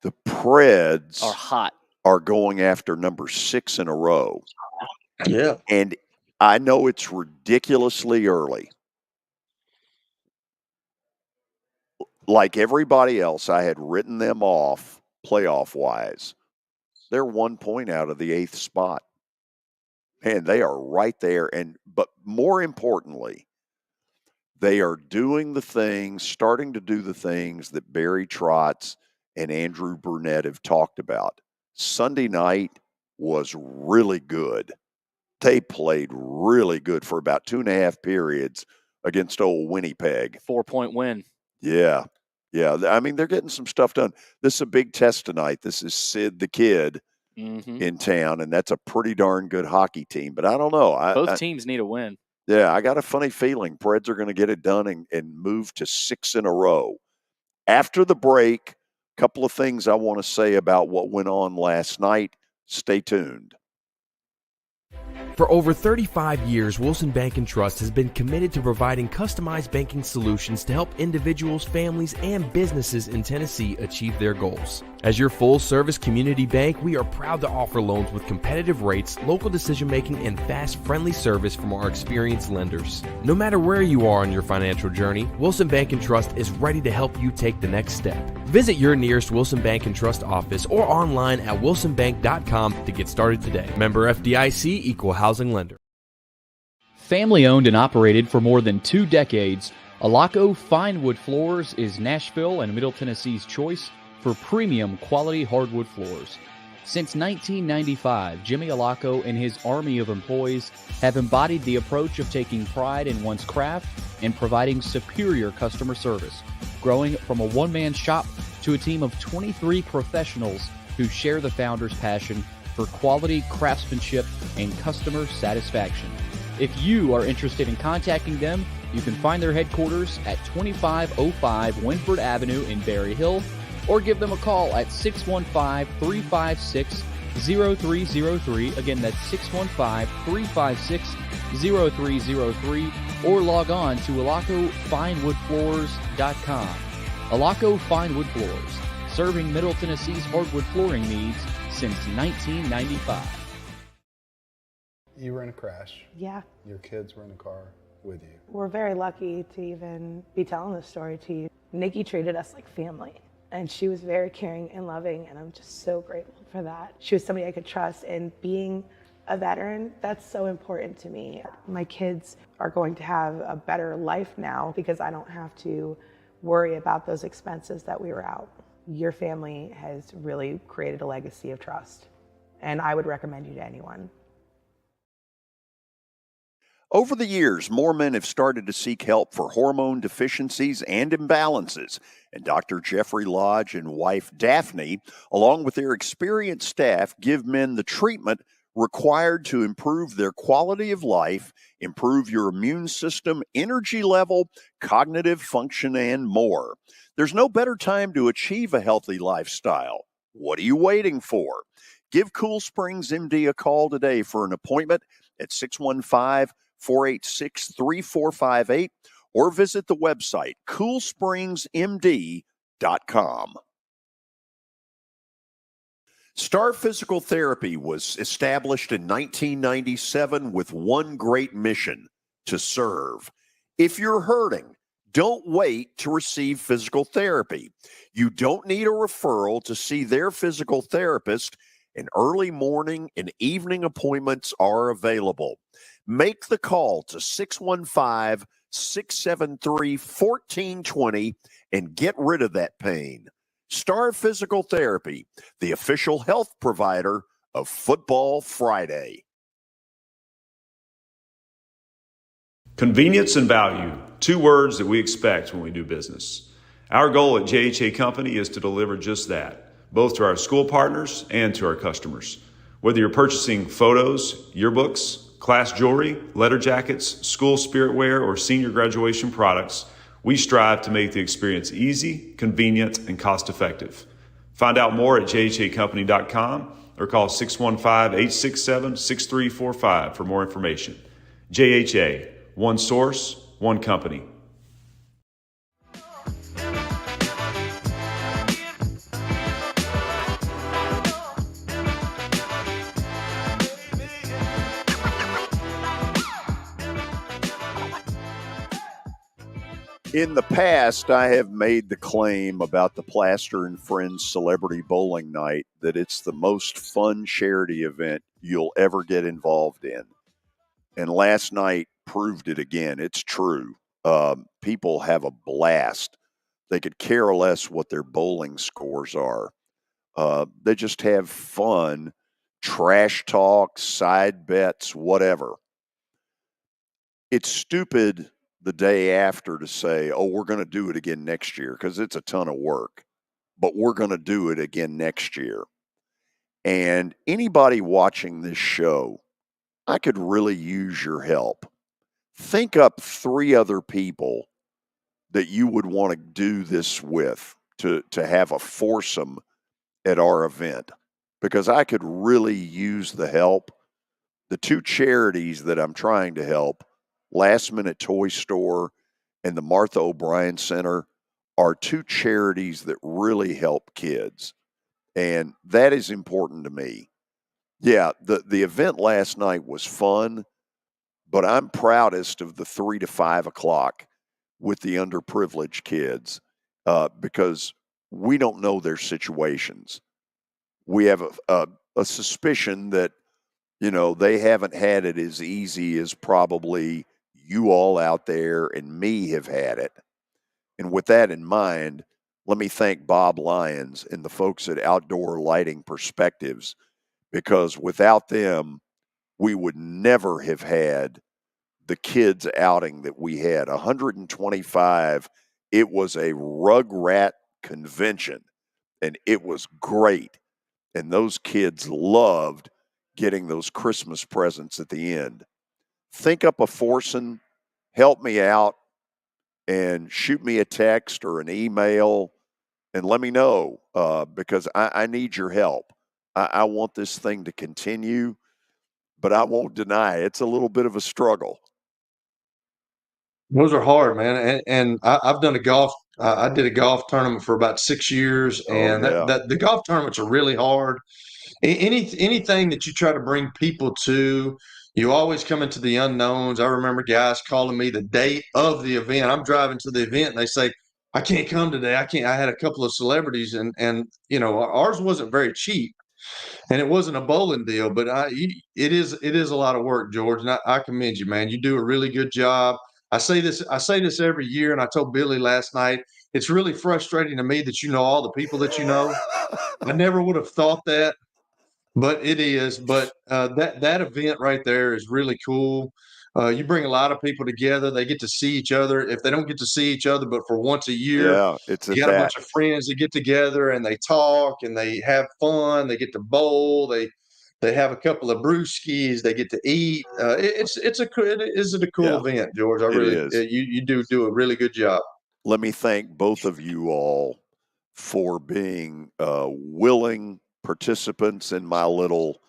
The Preds are hot. Are going after number 6 in a row. Yeah. And I know it's ridiculously early. Like everybody else, I had written them off playoff-wise. They're 1 point out of the 8th spot. And they are right there. But more importantly, they are starting to do the things that Barry Trotz and Andrew Burnett have talked about. Sunday night was really good. They played really good for about 2.5 periods against old Winnipeg. 4-point win. Yeah. Yeah. I mean, they're getting some stuff done. This is a big test tonight. This is Sid the Kid in town, and that's a pretty darn good hockey team. But I don't know. Both teams need a win. Yeah, I got a funny feeling Preds are going to get it done and move to 6 in a row. After the break, a couple of things I want to say about what went on last night. Stay tuned. For over 35 years, Wilson Bank & Trust has been committed to providing customized banking solutions to help individuals, families, and businesses in Tennessee achieve their goals. As your full-service community bank, we are proud to offer loans with competitive rates, local decision-making, and fast, friendly service from our experienced lenders. No matter where you are on your financial journey, Wilson Bank & Trust is ready to help you take the next step. Visit your nearest Wilson Bank & Trust office or online at wilsonbank.com to get started today. Member FDIC, Equal Housing Lender. Family owned and operated for more than 2 decades, Alaco Fine Wood Floors is Nashville and Middle Tennessee's choice for premium quality hardwood floors. Since 1995, Jimmy Alaco and his army of employees have embodied the approach of taking pride in one's craft and providing superior customer service, growing from a one-man shop to a team of 23 professionals who share the founder's passion for quality craftsmanship and customer satisfaction. If you are interested in contacting them, you can find their headquarters at 2505 Winford Avenue in Berry Hill, or give them a call at 615-356-0303. Again, that's 615-356-0303, or log on to alacofinewoodfloors.com. Alaco Fine Wood Floors, serving Middle Tennessee's hardwood flooring needs since 1995. You were in a crash. Yeah. Your kids were in the car with you. We're very lucky to even be telling this story to you. Nikki treated us like family, and she was very caring and loving, and I'm just so grateful for that. She was somebody I could trust, and being a veteran, that's so important to me. My kids are going to have a better life now because I don't have to worry about those expenses that we were out. Your family has really created a legacy of trust, and I would recommend you to anyone. Over the years, more men have started to seek help for hormone deficiencies and imbalances, and Dr. Jeffrey Lodge and wife Daphne, along with their experienced staff, give men the treatment required to improve their quality of life, improve your immune system, energy level, cognitive function, and more. There's no better time to achieve a healthy lifestyle. What are you waiting for? Give Cool Springs MD a call today for an appointment at 615-486-3458 or visit the website coolspringsmd.com. Star Physical Therapy was established in 1997 with one great mission: to serve. If you're hurting, don't wait to receive physical therapy. You don't need a referral to see their physical therapist, and early morning and evening appointments are available. Make the call to 615-673-1420 and get rid of that pain. Star Physical Therapy, the official health provider of Football Friday. Convenience and value, 2 words that we expect when we do business. Our goal at JHA Company is to deliver just that, both to our school partners and to our customers. Whether you're purchasing photos, yearbooks, class jewelry, letter jackets, school spirit wear, or senior graduation products, we strive to make the experience easy, convenient, and cost-effective. Find out more at jhacompany.com or call 615-867-6345 for more information. JHA, one source, one company. In the past, I have made the claim about the Plaster and Friends Celebrity Bowling Night that it's the most fun charity event you'll ever get involved in. And last night proved it again. It's true. People have a blast. They could care less what their bowling scores are. They just have fun, trash talk, side bets, whatever. It's stupid the day after to say, oh, we're going to do it again next year, because it's a ton of work, but we're going to do it again next year. And anybody watching this show, I could really use your help. Think up 3 other people that you would want to do this with, to have a foursome at our event. because I could really use the help. The two charities that I'm trying to help, Last Minute Toy Store and the Martha O'Brien Center, are two charities that really help kids. And that is important to me. Yeah, the event last night was fun, but I'm proudest of the 3 to 5 o'clock with the underprivileged kids because we don't know their situations. We have a suspicion that, you know, they haven't had it as easy as probably you all out there and me have had it. And with that in mind, let me thank Bob Lyons and the folks at Outdoor Lighting Perspectives, because without them, we would never have had the kids outing that we had. 125. It was a rugrat convention, and it was great. And those kids loved getting those Christmas presents at the end. Think up a foursome, help me out, and shoot me a text or an email and let me know because I need your help. I want this thing to continue, but I won't deny it's a little bit of a struggle. Those are hard, man. And I've done a golf. I did a golf tournament for about 6 years, and that the golf tournaments are really hard. Anything that you try to bring people to, you always come into the unknowns. I remember guys calling me the day of the event. I'm driving to the event, and they say, "I can't come today. I can't." I had a couple of celebrities, and you know, ours wasn't very cheap. And it wasn't a bowling deal, but it is a lot of work, George. And I commend you, man. You do a really good job. I say this every year, and I told Billy last night, it's really frustrating to me that you know all the people that you know. I never would have thought that, but it is. But that event right there is really cool. You bring a lot of people together. They get to see each other. If they don't get to see each other, but for once a year, it's you got a bunch of friends that get together and they talk and they have fun. They get to bowl. They have a couple of brewskis. They get to eat. It is a cool event, George. I really you do a really good job. Let me thank both of you all for being willing participants in my little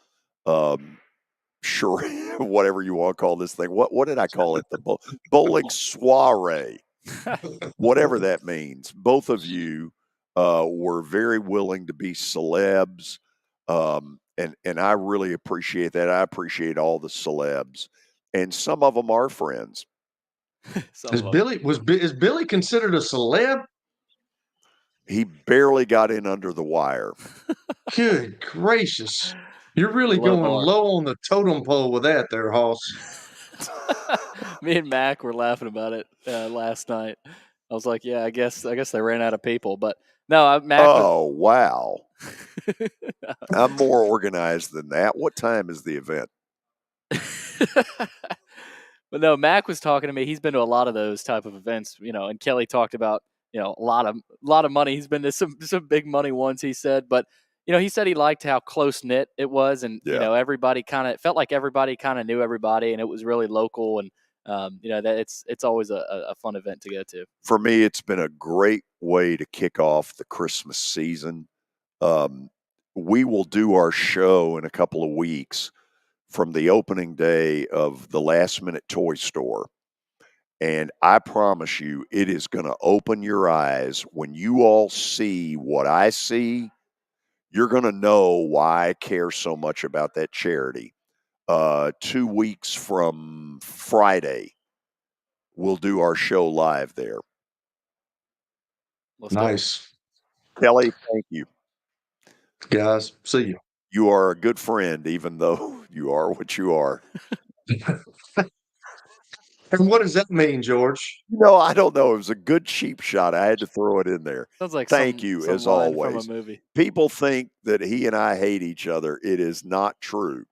sure, whatever you want to call this thing. What did I call it? The bowling soiree, whatever that means. Both of you were very willing to be celebs, and I really appreciate that. I appreciate all the celebs, and some of them are friends. Is Billy considered a celeb? He barely got in under the wire. Good gracious. You're really going low on the totem pole with that there, Hoss. Me and Mac were laughing about it last night. I was like, yeah, I guess they ran out of people. But no, Mac. Wow. I'm more organized than that. What time is the event? But no, Mac was talking to me. He's been to a lot of those type of events, you know, and Kelly talked about, you know, a lot of money. He's been to some big money ones, he said. But, you know, he said he liked how close knit it was. And, you know, everybody felt like everybody kind of knew everybody, and it was really local. And, you know, that it's always a fun event to go to. For me, it's been a great way to kick off the Christmas season. We will do our show in a couple of weeks from the opening day of the Last Minute Toy Store. And I promise you, it is going to open your eyes. When you all see what I see, you're going to know why I care so much about that charity. 2 weeks from Friday, we'll do our show live there. Nice. Kelly, thank you. Guys, see you. You are a good friend, even though you are what you are. And what does that mean, George? No, I don't know. It was a good cheap shot. I had to throw it in there. Sounds like thank you, some as line always. from a movie. People think that he and I hate each other. It is not true.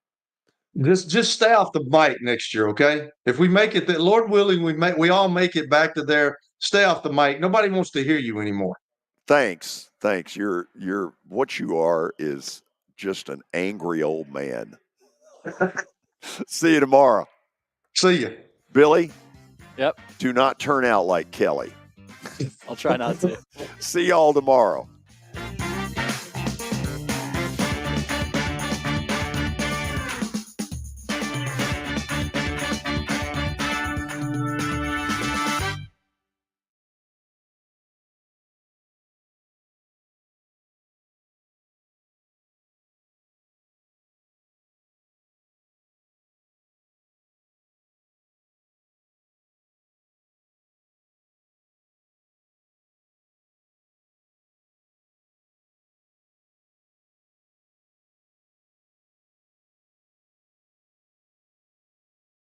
Just stay off the mic next year, okay? If we make it, that Lord willing, we all make it back to there. Stay off the mic. Nobody wants to hear you anymore. Thanks. You're what you are is just an angry old man. See you tomorrow. See you, Billy. Yep. Do not turn out like Kelly. I'll try not to. See y'all tomorrow.